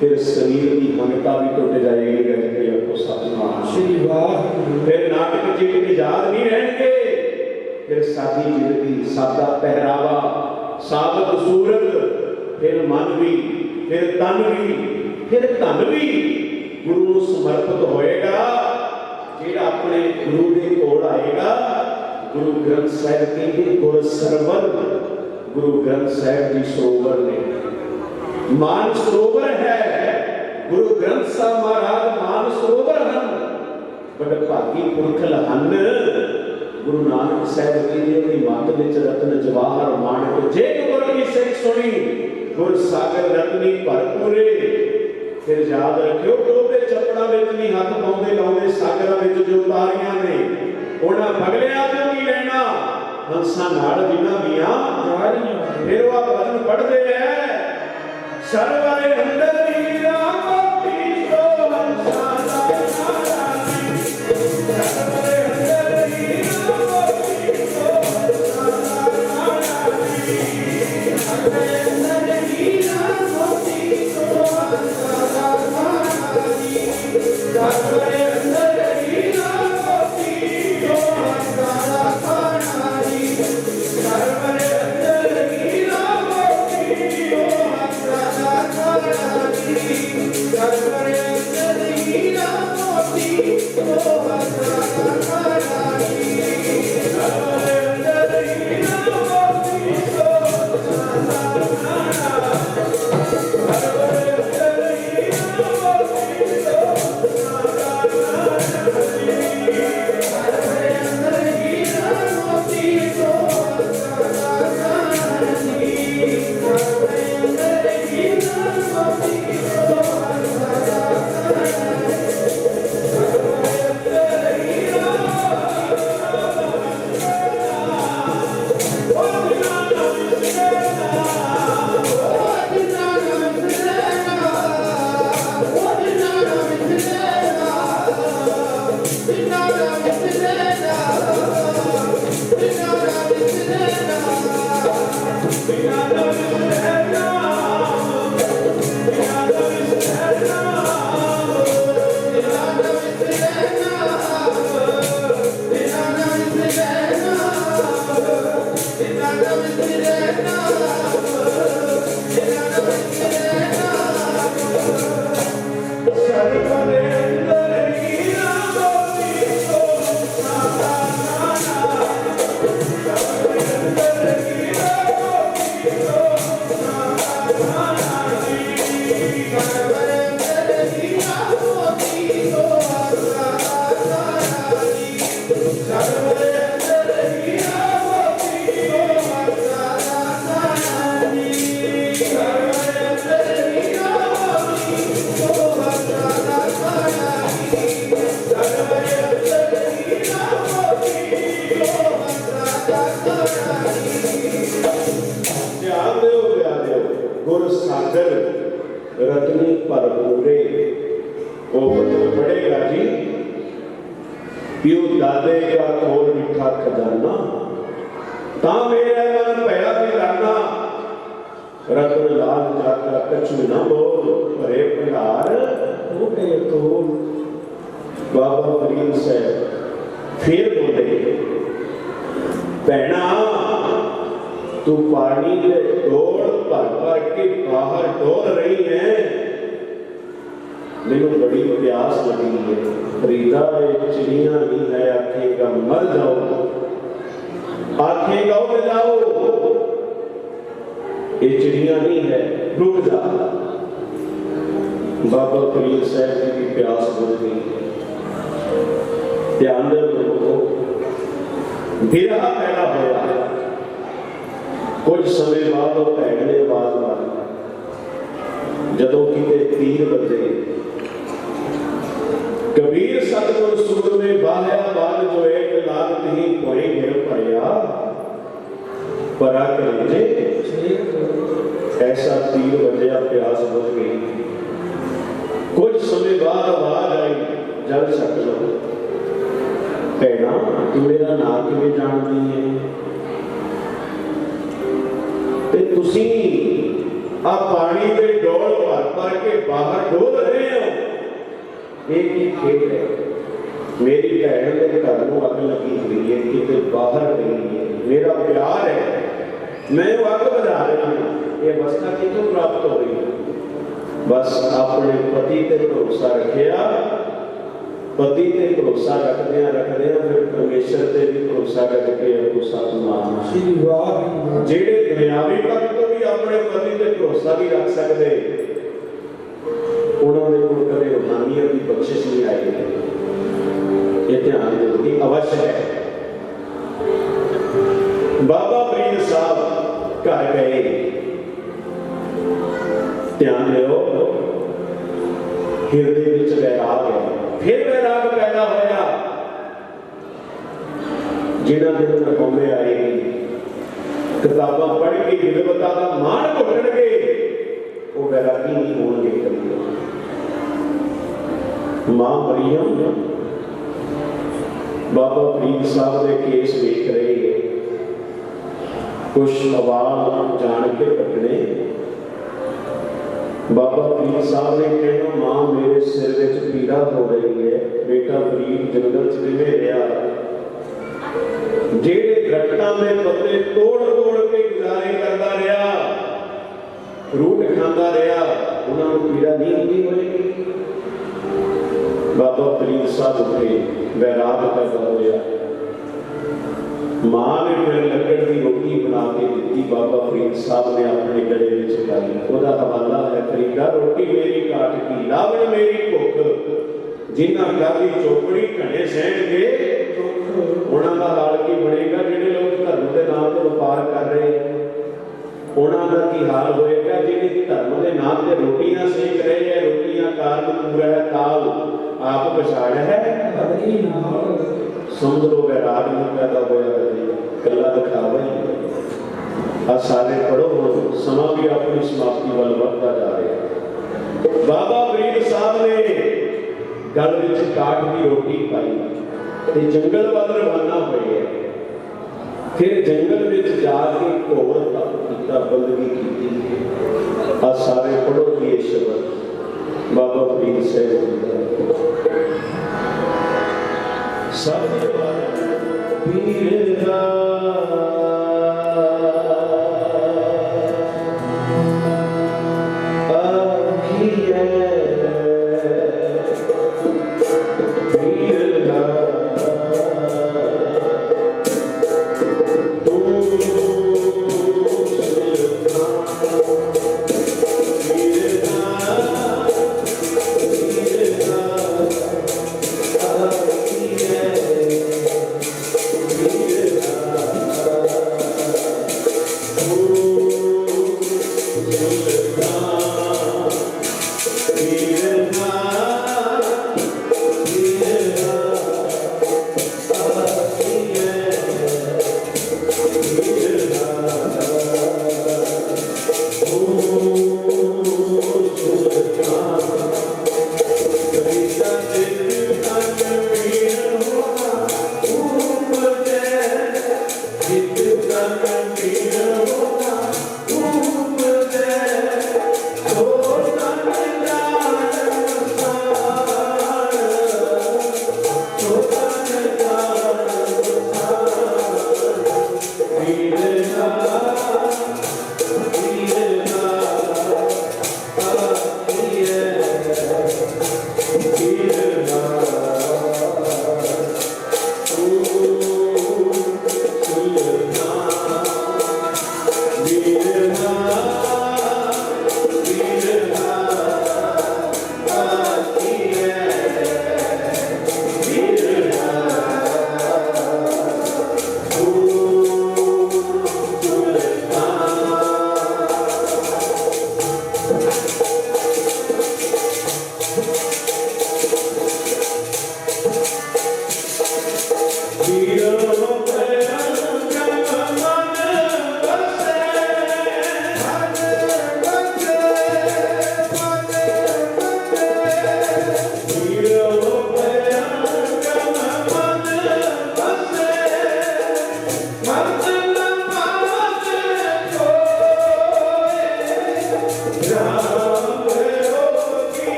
B: फिर शरीर की मनता भी टुट जाएगी। आपको सतनाम
C: श्री वाहिगुरु।
B: फिर नाटक चिट याद नहीं रहेंगे। फिर सादी जिंदगी, सादा पहरावा, साबत सूरत, फिर मन भी, फिर तन भी, फिर धन भी गुरु ਨੂੰ समर्पित होएगा। ਜਿਹੜਾ अपने गुरु के कोल आएगा, गुरु ग्रंथ साहिब कहते गुर सरवर, गुरु ग्रंथ साहिब जी सरोवर ने मान सरोवर है। गुरु ग्रंथ साहिब महाराज मान सरोवर हैं। बड़े भागी पुरखल हन। गुरु नानक साहिब कहते कि मत विच रतन जवाहर माणक, जे गुर की सिख सुनी गुर सागर रतनी भरपूरे। फिर याद रखियो टोबे चपड़ा विच नहीं हाथ पाउंदे लाउंदे, सागरां विच जो तारियां ने उन्हां पगलियां तो की लेना, हंसां नाल जिन्हां दियां
C: जारियां।
B: फिर वह भजन पढ़दे है सरवरे अंदर हीरा मोती सो हंसां दा नारा नी। सरवरे अंदर हीरा मोती सो हंसां दा नारा नी। सरवरे अंदर हीरा मोती सो हंसां दा नारा नी। सरवरे अंदर हीरा मोती सो हंसां दा नारा नी। सरवरे अंदर हीरा मोती सो हंसां दा नारा नी। सरवरे अंदर हीरा मोती सो हंसां दा नारा नी। सरवरे अंदर हीरा मोती सो हंसां दा नारा नी। सरवरे अंदर हीरा मोती सो हंसां दा नारा नी। सरवरे अंदर हीरा मोती सो हंसां दा नारा नी। सरवरे अंदर हीरा मोती सो हंसां दा नारा नी। सरवरे अंदर हीरा गुर सागर रत्नी भरपूरे। वो वचन पढ़ेगा जी, पियो दादे का खोल मिठा खजाना, ता मेरा मन भया बिराना। रतन लाल जाता कछु न बोल, भरे भंडार
C: टूटे तोल।
B: बाबा फरीद साहब फिर बोले, भैना तू पानी के डोल भर भर के बाहर डोल रही है, मेनू बड़ी प्यास लगी है। फरीदा ये चिड़िया नहीं है, आखेगा मर जाओ, आखेगा उड़ जाओ, ये चिड़िया नहीं है, रुक जा। बाबा फरीद साहब जी की प्यास बुझ गई। ध्यान दे लोगों, बिरहा पैदा होया। कुछ समय बाद वो भैन ने आवाज मारी, जदों किते तीर बजे। कबीर सतगुर सुर में बाहया बाल जो एक लागत ही कोई गिर पड़िया, परा कलेजे ऐसा तीर बजया, प्यास बुझ गई। कुछ समय बाद आवाज आई, जल छक लो। भैना तू मेरा नाम किवें जानदी है? ते तुसी आ पानी के डोल भर भर के बाहर डोल रहे हो, ये की खेल है? मेरी भैन के घर में अग लगी हुई है, किते बाहर गई है, मेरा प्यार है, मैं वो अग बुझा रही हूँ। ये अवस्था कितों प्राप्त हो रही है? बस अपने पति ते भरोसा रखिया, पति ते भरोसा रखदिया फिर परमेश्वर ते भी भरोसा करके आपको सतनाम।
C: श्री वाहिगुरू।
B: जेड़े दुनियावी भक्त तो भी अपने पति ते भरोसा भी रख सकते, उन्होंने कोल कदे रूहानियत की बख्शिश नहीं आई है। ये ध्यान देने की अवश्य है। बाबा फरीद साहब घर गए, ध्यान दो, हिरदे विच वैराग है, फिर वैराग पैदा होया। जिन्हां दे अंदर कौमे आएगी, किताबां पढ़ के विद्वता का मान घुटणगे, वो वैरागी नहीं होणगे कभी। मां मरियम बाबा फरीद साहब के केस वेख रहे हैं, कुछ अवाल जान के कटने। बाबा फरीद साहब ने कहना, मां मेरे सिर विच पीड़ा हो रही है, बेटा फरीद जंगल च किवें रहा, जेड़े दरख्तां दे पत्ते तोड़ तोड़ के गुजारे करता रहा, रूट खांदा रहा, उन्होंने पीड़ा नहीं होती होगी। बाबा फरीद साहब उठे, वैराग पैदा होया। मां ने फिर लकड़ की रोटी बना के दी, बाबा फरीद साहब ने अपने गले में पाई। उसका हवाला है, फरीदा रोटी मेरी काट की, लावण मेरी भुख, जिन्हां घर की चौपड़ी घने सहणगे, उन्हां दा हाल की बनेगा? जिहड़े लोग धर्म के नाम से व्यापार कर रहे हैं, उन्हां दा की हाल होएगा? जिहड़े धर्म के नाम से रोटियां सेक रहे हैं, रोटियां कारण पूरा है, ताल आप पछाड़ है, समझ लो वैराग नहीं पैदा होया, कला दिखावा ही। आज सारे पढ़ो, समा भी अपनी समाप्ति वाल बढ़ता जा रहा है। बाबा फरीद साहब ने गल विच काट की रोटी पाई ते जंगल वाल रवाना होए। फिर जंगल विच जाके घोर तप कीता, बंदगी की। आज सारे पढ़ो ये शब्द बाबा फरीद साहब सब पीर दा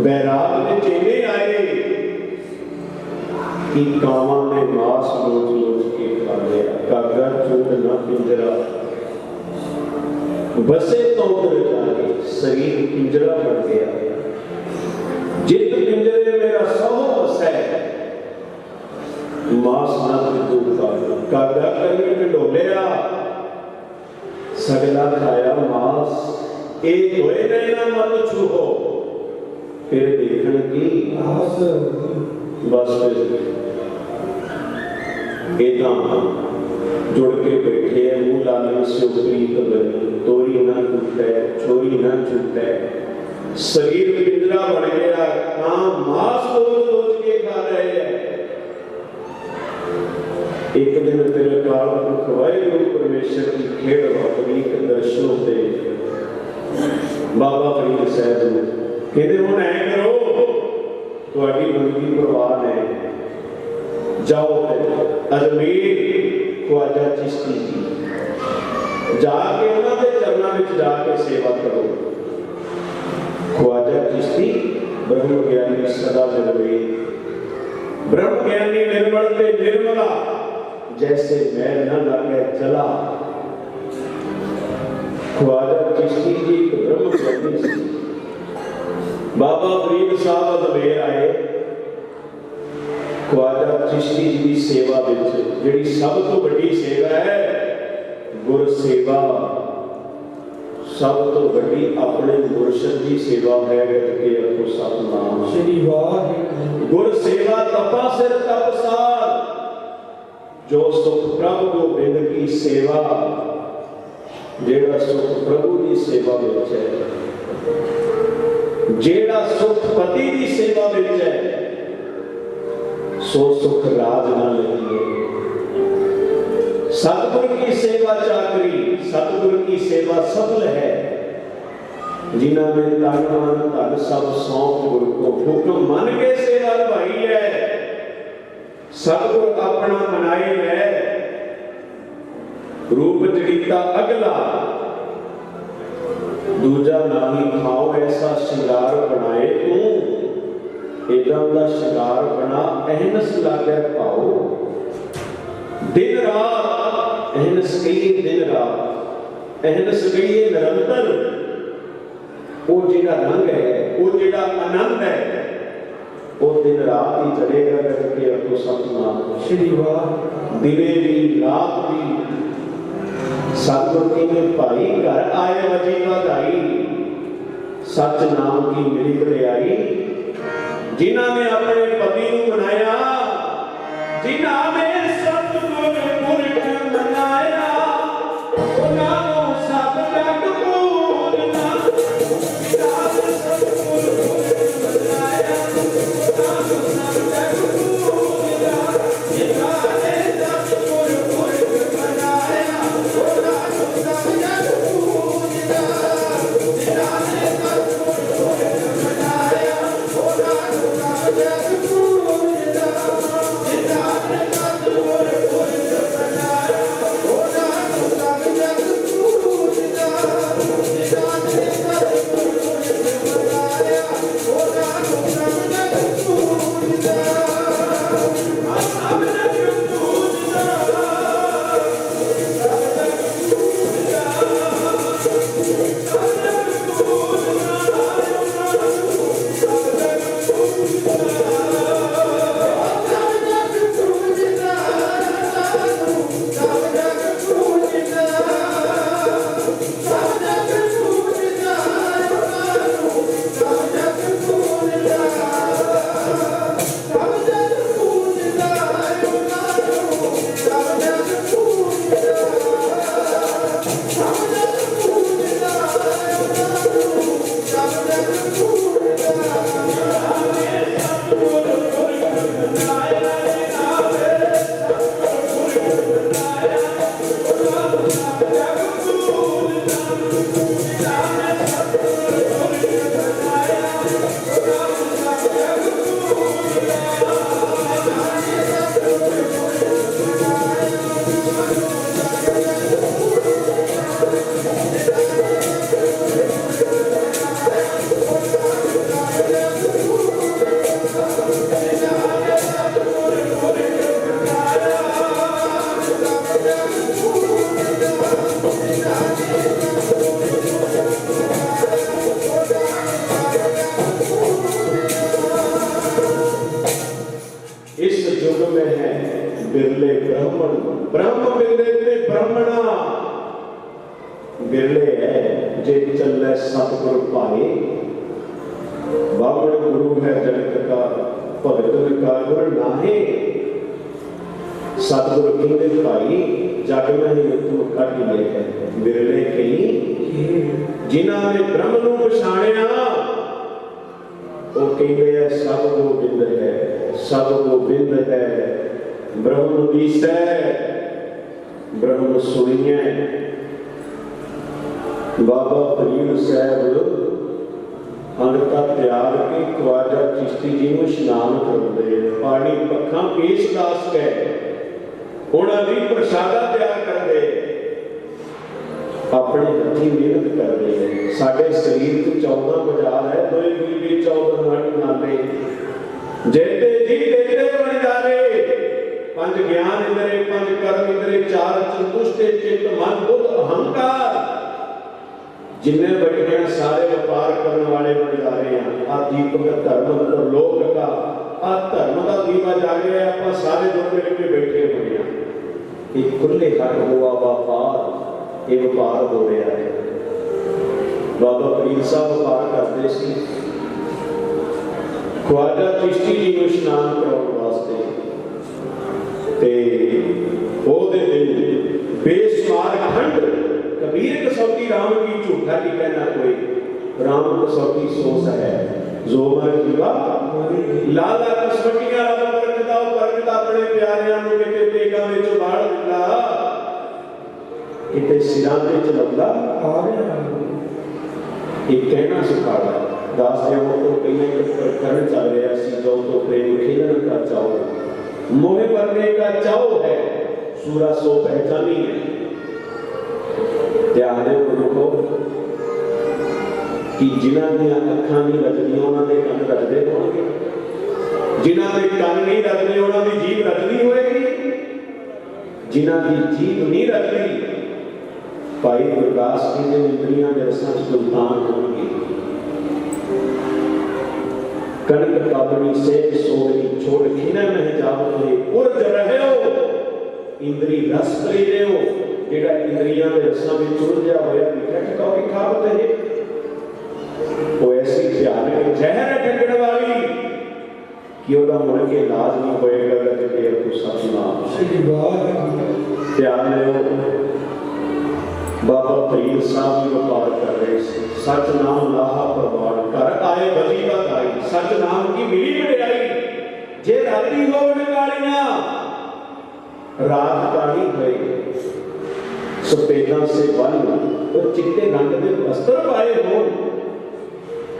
B: बैराग के चेले आए कि कावां ने मांस लोच लोच के खा लिया, कागा चूक न पिंजरा बसे तो उधर जाके शरीर पिंजरा बन गया। जित पिंजरे मेरा सौ बसा मांस न दूर कागा करके ढोलिया सगला खाया मांस एक होए रहना मत छूहो फिर देखण की बस इदा जुड़ के बैठे है मुंह लाने से प्रीत बनी तोरी ना टूटे छोरी ना छूटे शरीर पिंजरा बन गया काम मांस लोच लोच के खा रहे हैं। एक दिन तेरे काल वाहिगुरु परमेश्वर की खेड़ वापरी के दर्शनों से बाबा फरीद साहब कहते हुण ऐ करो तुहाडी बंदगी प्रवान है जाओ अजमेर ख्वाजा चिश्ती जी जाके उन्होंने चरणों में जाके सेवा करो। ख्वाजा चिश्ती ब्रह्म ज्ञानी सदा निर्वेद ब्रह्म ज्ञानी निर्मल ते निर्मला जैसे मैल न लगे चला। ख्वाजा चिश्ती जी ब्रह्म ज्ञानी सी। बाबा फरीद साहब अजमेर आए ख्वाजा चिश्ती जी की सेवा विच जिहड़ी सब तो बड़ी सेवा है गुर सेवा सब तो बड़ी अपने मुर्शद की सेवा है। के आखो सतनाम
C: श्री वाहिगुरु।
B: गुर सेवा तपा सिर तप सार जो सुख प्रभु गोबिंद की सेवा जेड़ा सुख प्रभु की सेवा विच है जेड़ा सुख पति की सेवा विच है सो सुख राज न लगी। सतगुर की सेवा चाकरी सतगुर की सेवा सफल है जिन्हों ने तन मन धन सब सौंप गुर को हुक्म मन के सेवा निभाई है। सतगुर अपना मनाए है रूप जड़ीता अगला दूजा नाही खाओ ऐसा श्रृंगार बनाए तू इदां दा श्रृंगार बना अहनस लागे पाओ। दिन रात अहनस कहिए दिन रात अहनस कहिए निरंतर वो जिहड़ा रंग है वो जिहड़ा आनंद है वो दिन रात ही चलेगा करके आपको सतनाम
C: श्री वाह।
B: दिने भी रात भी सतगुर में भाई घर आए वजी बधाई सच नाम की मिली बलियाई। जिन्होंने अपने पति को मनाया जिन्होंने सतगुर पुरख मनाया उन्होंने सब जग पूजना। जिन्होंने सतगुर पुरख मनाया उन्होंने सब जग पूजना। जिन्होंने सतगुर पुरख मनाया उन्होंने सब जग पूजना। जिन्होंने सतगुर पुरख मनाया उन्होंने ब्रह्म मिले ते ब्रह्मणा बिरले है जे चले सतगुरु पाए। बावड़ गुरु है जगत का भगत का गुर नाहे। सतगुरु कहते भाई जग में ही तुम कट ले है बिरले कई जिन्हां ने ब्रह्म नूं पछाणिया वो कहते हैं सब गोबिंद है, सब गोबिंद है। ब्रह्म दिसै ब्रह्म सुनिए। बाबा फरीद साहब अंगता त्याग के ख्वाजा चिश्ती जी को स्नान करते पानी पखा पेशदास कह उन्होंने प्रसादा तैयार करते अपने हथी मेहनत करते हैं। साढ़े शरीर को 14 बाजार है दोए भी 14 हट नाले जेते जी देते बन जा रहे। 5 ज्ञान इंद्रे 5 कर्म इंद्रे 4 संतुष्ट चित्त मन बुद्ध अहंकार जिन्हें बैठे हैं सारे व्यापार करने वाले बन जा रहे हैं। आ दीपक धर्म लोक का आ धर्म का दीवा जागे आप सारे जुड़ मिल के बैठे हुए हैं। एक खुले हट हुआ व्यापार ये व्यापार हो रहा है। बाबा फरीद साहब व्यापार करते सी ख्वाजा चिश्ती जी को स्नान कराने वास्ते ते ओदे दिन बेशुमार ठंड कबीर कसौटी राम की झूठा की कहना कोई राम कसौटी सोच है जो मर जीवा लाला कसौटियां रब परखदा अपने प्यारियां नु किते तेगा विच बाड़ दिंदा किते सिरां ते चलंदा एक कहना सिखाड़ा दास देव को कहीं करन चल रहा सी जो तो प्रेम खेलन का चाहो मोह करने का चाहो है सूरा सो पहचानी है। ध्यान रखो कि जिन्हां दी अखां नहीं रजदियां उन्हां दे कंन रजदे होणगे, जिन्हां दे कंन नहीं रजदे उन्हां दी जीभ रजदी होएगी, जिन्हां दी जीभ नहीं रजदी भाई प्रकाश जी ने इंद्रियां दे रसां सुल्तान होणगे। कनक काबनी से सोनी छोड़ खिना में जावते उर्ज रहे हो इंद्री रस ले रहे हो जेड़ा इंद्रियां दे रसां विच उलझा होया मिठा टकाई खावत है वो ऐसी भयानक जहर ठंडण वाली कि ओदा मुड़ के इलाज नहीं होएगा लग के तो सतनाम सही बात ध्यान रखो। बाबा फरीद साहब जी व्यापार कर रहे थे सच नाम लाहा प्रवान कर आए बजी बधाई सच नाम की मिली वडियाई जे राती हो कालियां रात काली हुई सफेदा से बन और चिट्टे रंग के वस्त्र पाए हो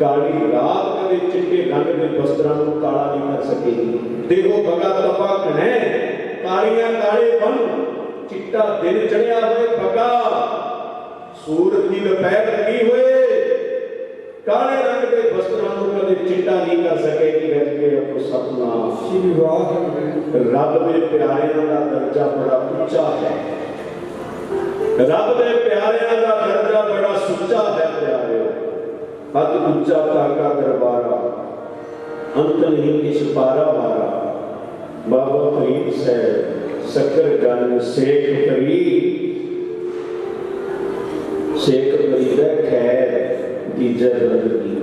B: काली रात कदे चिट्टे रंग के वस्त्रों को काला नहीं कर सकेगी। देखो बगा तपा कने कालियां काले बन चिट्टा दिन चढ़िया हुए बगा सूरज की दोपहर लगी हुए काले रंग के वस्त्रों को कदे चिट्टा नहीं कर सकेगी। रज के आपको सतनाम श्री वाह रब दे प्यारियां दा दर्जा बड़ा ऊंचा है। रब दे प्यारियां दा दर्जा बड़ा सुच्चा है प्यारे अत ऊंचा ताका दरबारा अंत नहीं किस पारा वारा। बाबा फरीद से शक्कर गन शेख फरीद शेख फरीद खैर दीजा बंदगी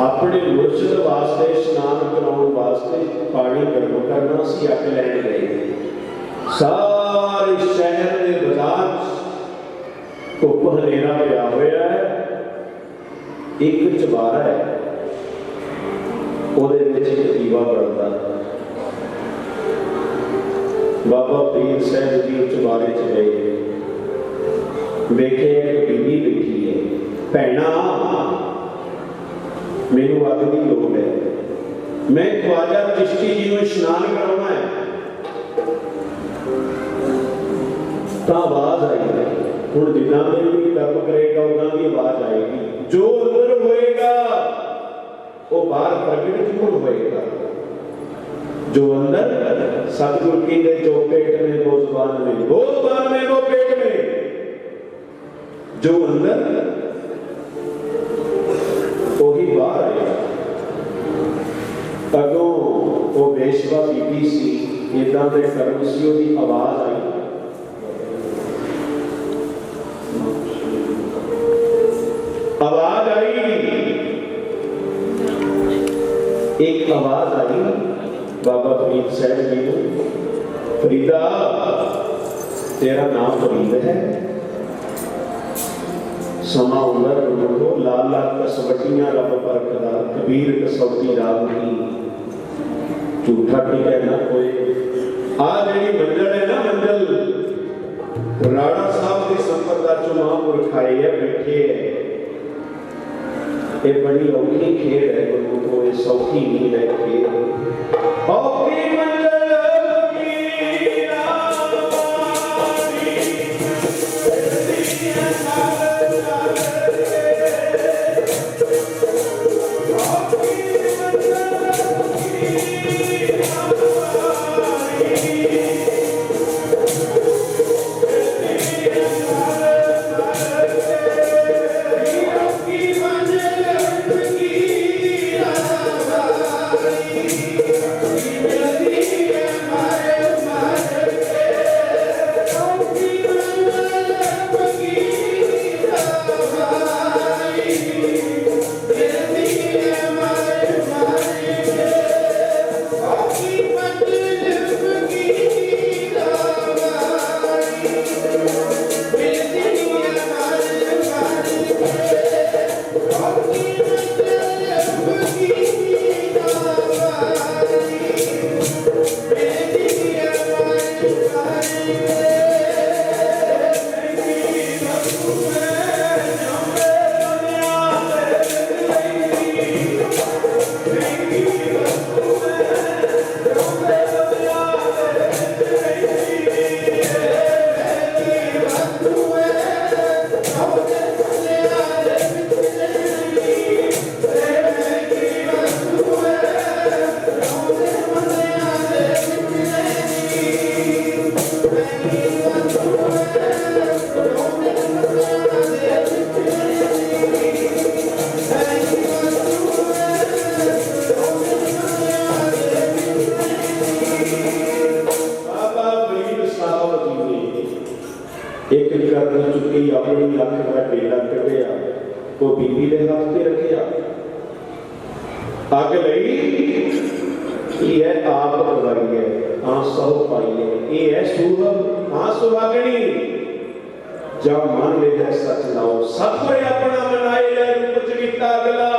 B: अपने मुर्शिद वास्ते स्नान कराने वास्ते पानी गर्म करना सी अग लैन गए। सारे शहर के बाजार धुप हनेरा पिया होया है एक चबारा है ਉਹਦੇ ਵਿੱਚ ਇੱਕ ਦੀਵਾ ਬਲਦਾ। ਬਾਬਾ ਫਰੀਦ ਸਾਹਿਬ ਜੀ ਚੁਬਾਰੇ ਚ ਗਏ ਵੇਖੇ ਇੱਕ ਬੀਬੀ ਬੈਠੀ ਹੈ ਭੈਣਾ ਮੈਨੂੰ ਅੱਗ ਦੀ ਲੋੜ ਹੈ ਮੈਂ ख्वाजा चिश्ती जी ਨੂੰ ਇਸ਼ਨਾਨ ਕਰਾਉਣਾ ਹੈ। ਤਾਂ ਆਵਾਜ਼ ਆਈ ਹੁਣ ਜਿੱਦਾਂ ਦੇ ਵੀ ਕੰਮ ਕਰੇਗਾ ਉਦਾਂ ਦੀ ਆਵਾਜ਼ ਆਏਗੀ ਜੋ ਅੰਦਰ ਹੋਏਗਾ वो बाहर प्रकट क्यों होएगा। जो अंदर सतगुरु की ने जो पेट में वो जुबान में वो पेट में जो अंदर वही बाहर आएगा। अगों वो बेशवा बीबी सी इदां दे कर्म सी उहदी आवाज़ आई, आवाज़ आई, एक आवाज़ आई बाबा फरीद साहब जी को, फरीदा तेरा नाम फरीद है, समा उमर गुरु लाल लाल कसवटियां रब परखदा, कबीर कसौटी राग की झूठा टिका ना कोई। आ जी मंजिल है ना, मंजिल राणा साहब की संपदा चो महापुरख आए है, बैठे है, ये बड़ी औखी खेल है गुरु को, ये सौखी नहीं है खेल। औखी मंजिल फकीरा चुकी अपनी अख का डेला कढ़िया, वो बीबी के हाथ से रखिया, अग लई है आप पवाई है, हाँ सौ पाई है, ये है सुहाग, हाँ सुहागणी। जब मन ले है सच लाओ, सब पर अपना मनाए ले रूप चरिता अगला,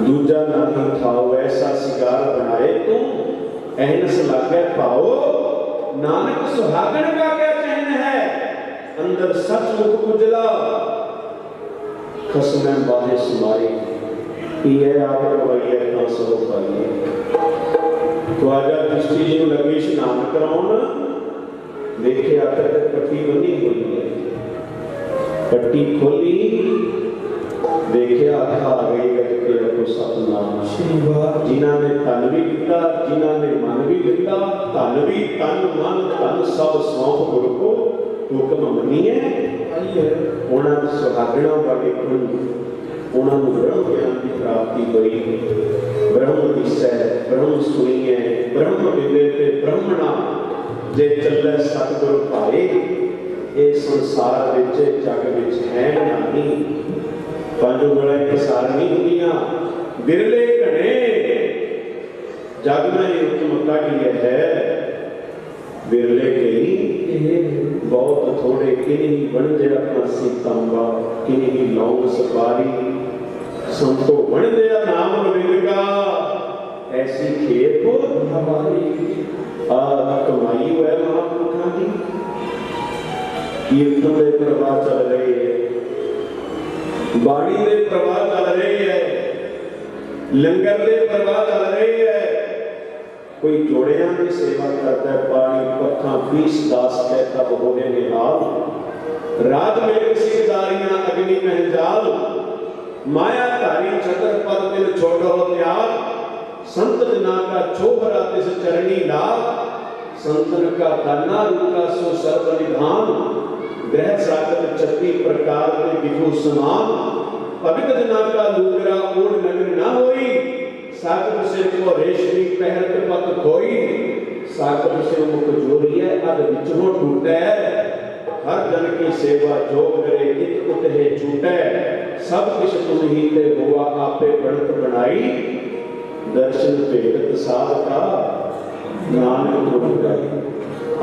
B: दूजा नहीं खाओ ऐसा सिगार बनाए तुम, एहनस लागे पाओ, नानक सुहागण का क्या चैन है, अंदर सच मुख उजला, खसमें बाहें सुमारी, ये आप रवैया ना सो पाइए। तो आजा दृष्टि जी लगी स्नान कराउन, देखे आकर तक पट्टी बनी हुई है, पट्टी खोली, देखे आखा आ गई करके को सतनाम, जिन्हां ने तन भी दिता, जिन्हां ने मन भी दिता, तन भी तन मन धन सब सौंप गुरु को हुक्म मनीए। उन्हां सुहागणा वाले गुण, उन्हां नूं ब्रह्म ज्ञान की प्राप्ति हुई, ब्रह्म दिसै ब्रह्म सुनिए, ब्रह्म विदे ते ब्रह्मणा जे चले सतगुरु भाए, ये संसार विच जग विच है नहीं, पंज उंगलां एक सार नहीं हुंदियां, बिरले घने जग में उत्तमता की है, बिरले कई बहुत थोड़े, किन्हीं बनते अपना सीतांबा, किन्हीं लौंग सपारी, संतो बनते नाम गोविंदा, ऐसी खेप हमारी कमाई हुआ महापुरुषों की। कीर्तन के प्रवाह चल रहे हैं, बाणी के प्रवाह चल रहे हैं, लंगर के प्रवाह चल रहे हैं, कोई जोड़ियां की सेवा करता है, पानी पत्थां 20 दास कहता होने निहाल, रात में सिकदारियां अग्नि महजाल, माया धारी छतर पद दिल छोड़ो त्याग, संत जना का चोभरा तिस चरणी लाग, संतन का दाना रूका सो सर्व निधान, ग्रह सागत 36 प्रकार के विभु समान, पवित्र जना का लूगरा ओढ़ नगर ना होई, सागर से को रेशमी पहन के पत कोई सागर से मुख जोरी है अद विचों टूटे हर जन की सेवा जो करे इत उतहे छूटे सब कुछ तुम ही ते हुआ आपे बढ़त बनाई दर्शन भेटत साध का नानक गुण गाई।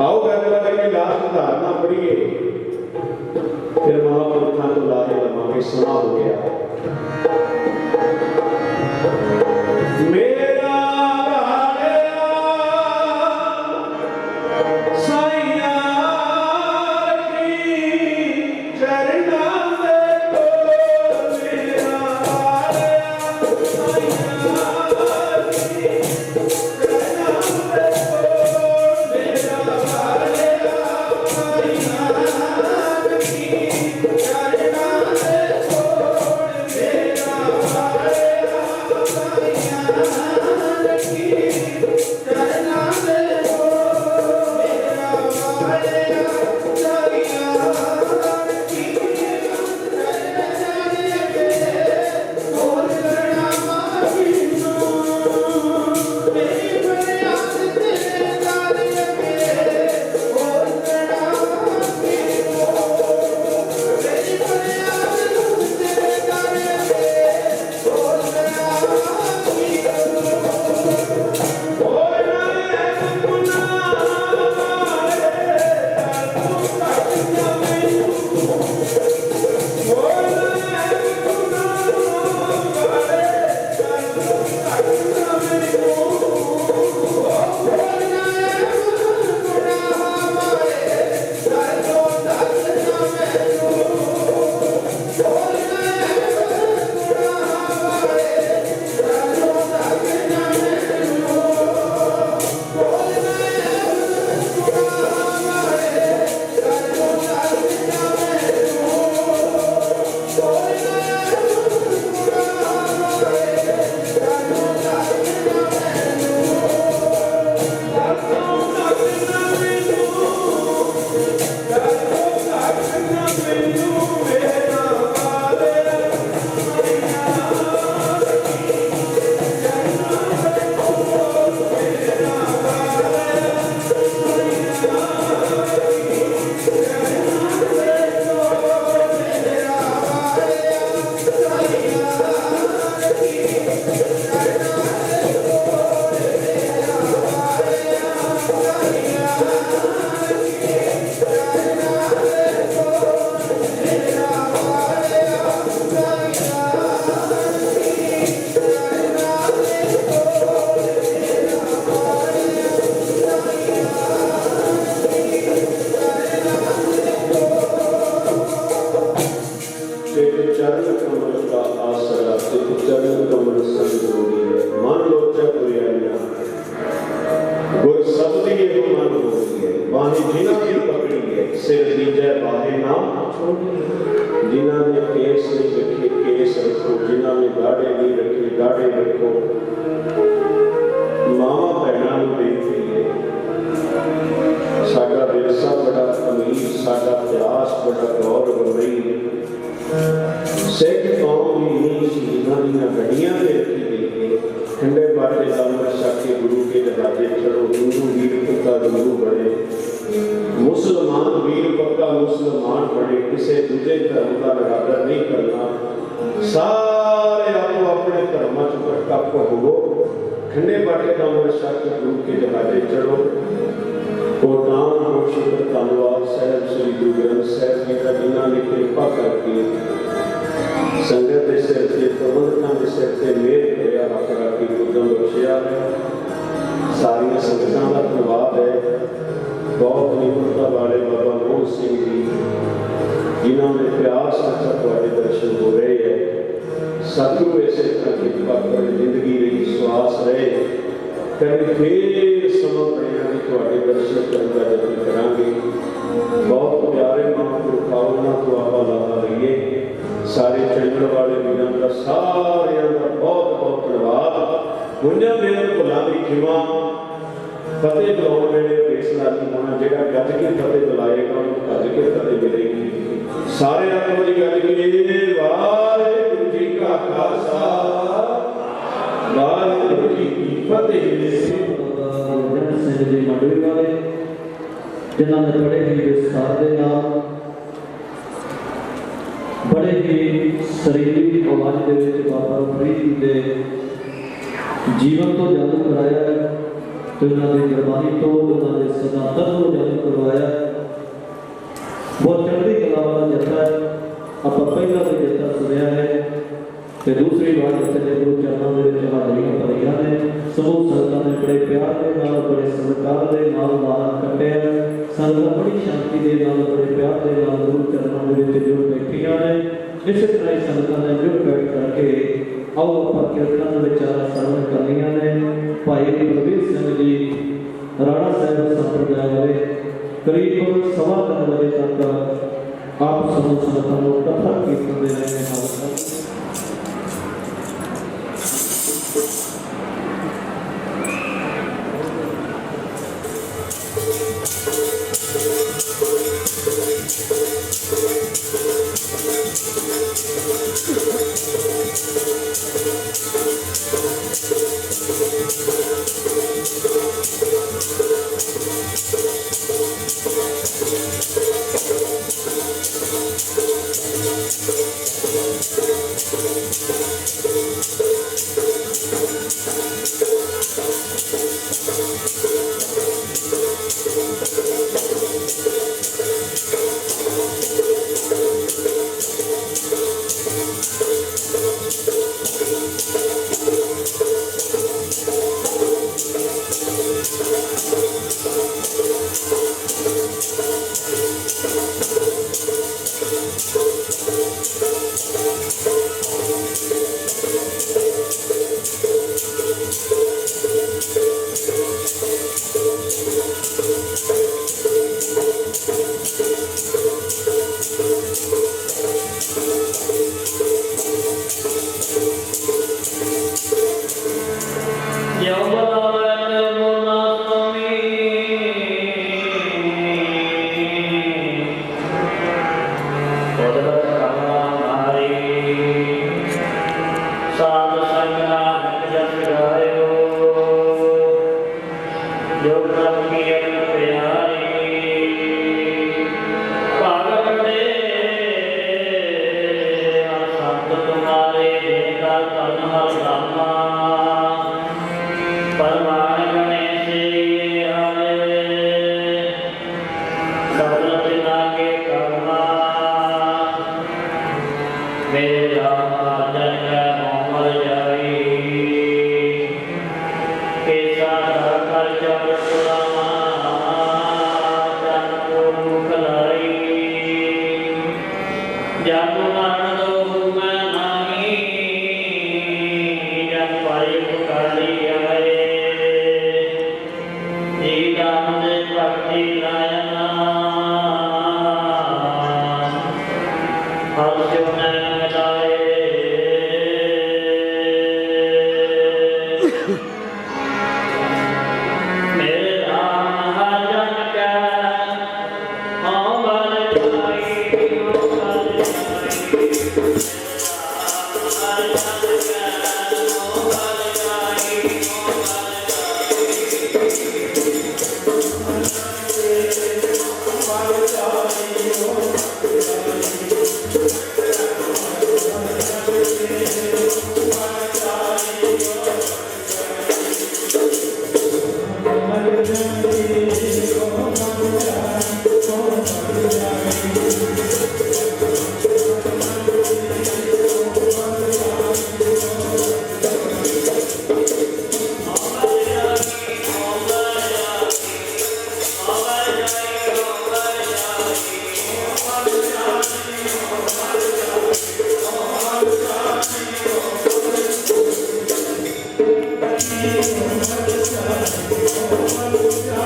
B: आओ गलबा के लास्ट धारणा पढ़िए फिर महापुरुषों को लाहे लमावे सुना हो गया। मेरा साईं की चरणा फतेह बुलाने वेले फैसला नहीं होना जेड़ा गज के फतेह बुलाएगा उन्हें गज के फतेह मिलेगी। सारे आत्मा की गल की वाहिगुरू जी का खालसा वाहिगुरू वाहिगुरू जी की फतेह।
A: ਗੁਰਜਨ ਸਿੰਘ ਜੀ ਮੰਡਵੀ ਵਾਲੇ ਜਿਨ੍ਹਾਂ ਨੇ ਬੜੇ ਹੀ ਵਿਸਥਾਰ ਦੇ ਨਾਲ ਬੜੇ ਹੀ ਸਰੀਰਕ ਆਵਾਜ਼ ਦੇ ਵਿੱਚ ਬਾਬਾ ਫਰੀਦ ਜੀ ਦੇ ਜੀਵਨ ਤੋਂ ਜਾਣੂ ਕਰਾਇਆ ਹੈ ਤੇ ਉਹਨਾਂ ਦੀ ਗੁਰਬਾਣੀ ਤੋਂ ਉਹਨਾਂ ਦੇ ਸਿਧਾਂਤਾਂ ਤੋਂ ਜਾਣੂ ਕਰਵਾਇਆ ਹੈ। ਬਹੁਤ ਚੜ੍ਹਦੀ ਕਲਾ ਵਾਲਾ ਜੱਥਾ ਹੈ। ਆਪਾਂ ਪਹਿਲਾਂ ਵੀ ਜੱਥਾ ਸੁਣਿਆ ਹੈ ਤੇ ਦੂਸਰੀ ਵਾਰ ਜੱਥੇ ਦੇ ਗੁਰੂ ਚਰਨਾਂ ਦੇ ਵਿੱਚ ਹਾਜ਼ਰੀਆਂ ਭਰੀਆਂ ਨੇ। ਸਮੂਹ ਸੰਗਤਾਂ ਨੇ ਬੜੇ ਪਿਆਰ ਦੇ ਨਾਲ ਬੜੇ ਸਤਿਕਾਰ ਦੇ ਨਾਲ ਮਾਣ ਕੱਟਿਆ। ਸੰਗਤਾਂ ਬੜੀ ਸ਼ਾਂਤੀ ਦੇ ਨਾਲ ਬੜੇ ਪਿਆਰ ਦੇ ਨਾਲ ਗੁਰੂ ਚਰਨਾਂ ਦੇ ਵਿੱਚ ਜੁੜ ਬੈਠੀਆਂ ਨੇ। ਇਸੇ ਤਰ੍ਹਾਂ ਹੀ ਸੰਗਤਾਂ ਨੇ ਜੁੜ ਬੈਠ ਕਰਕੇ ਆਓ ਆਪਾਂ ਕੀਰਤਨ ਦੇ ਵਿਚਾਰਾਂ ਸਰਵਣ ਕਰਨੀਆਂ ਨੇ। ਭਾਈ ਬਲਵੀਰ ਸਿੰਘ ਜੀ ਰਾਣਾ ਸਾਹਿਬ ਸੰਪਰਦਾਇ ਵਾਲੇ ਕਰੀਬ ਸਵਾ ਤਿੰਨ ਵਜੇ ਤੱਕ ਆਪ ਸਮੂਹ ਸੰਗਤਾਂ ਨੂੰ ਕਥਾ ਕੀਰਤਨ ਦੇ ਰਹੇ ਨੇ।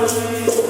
D: Thank you.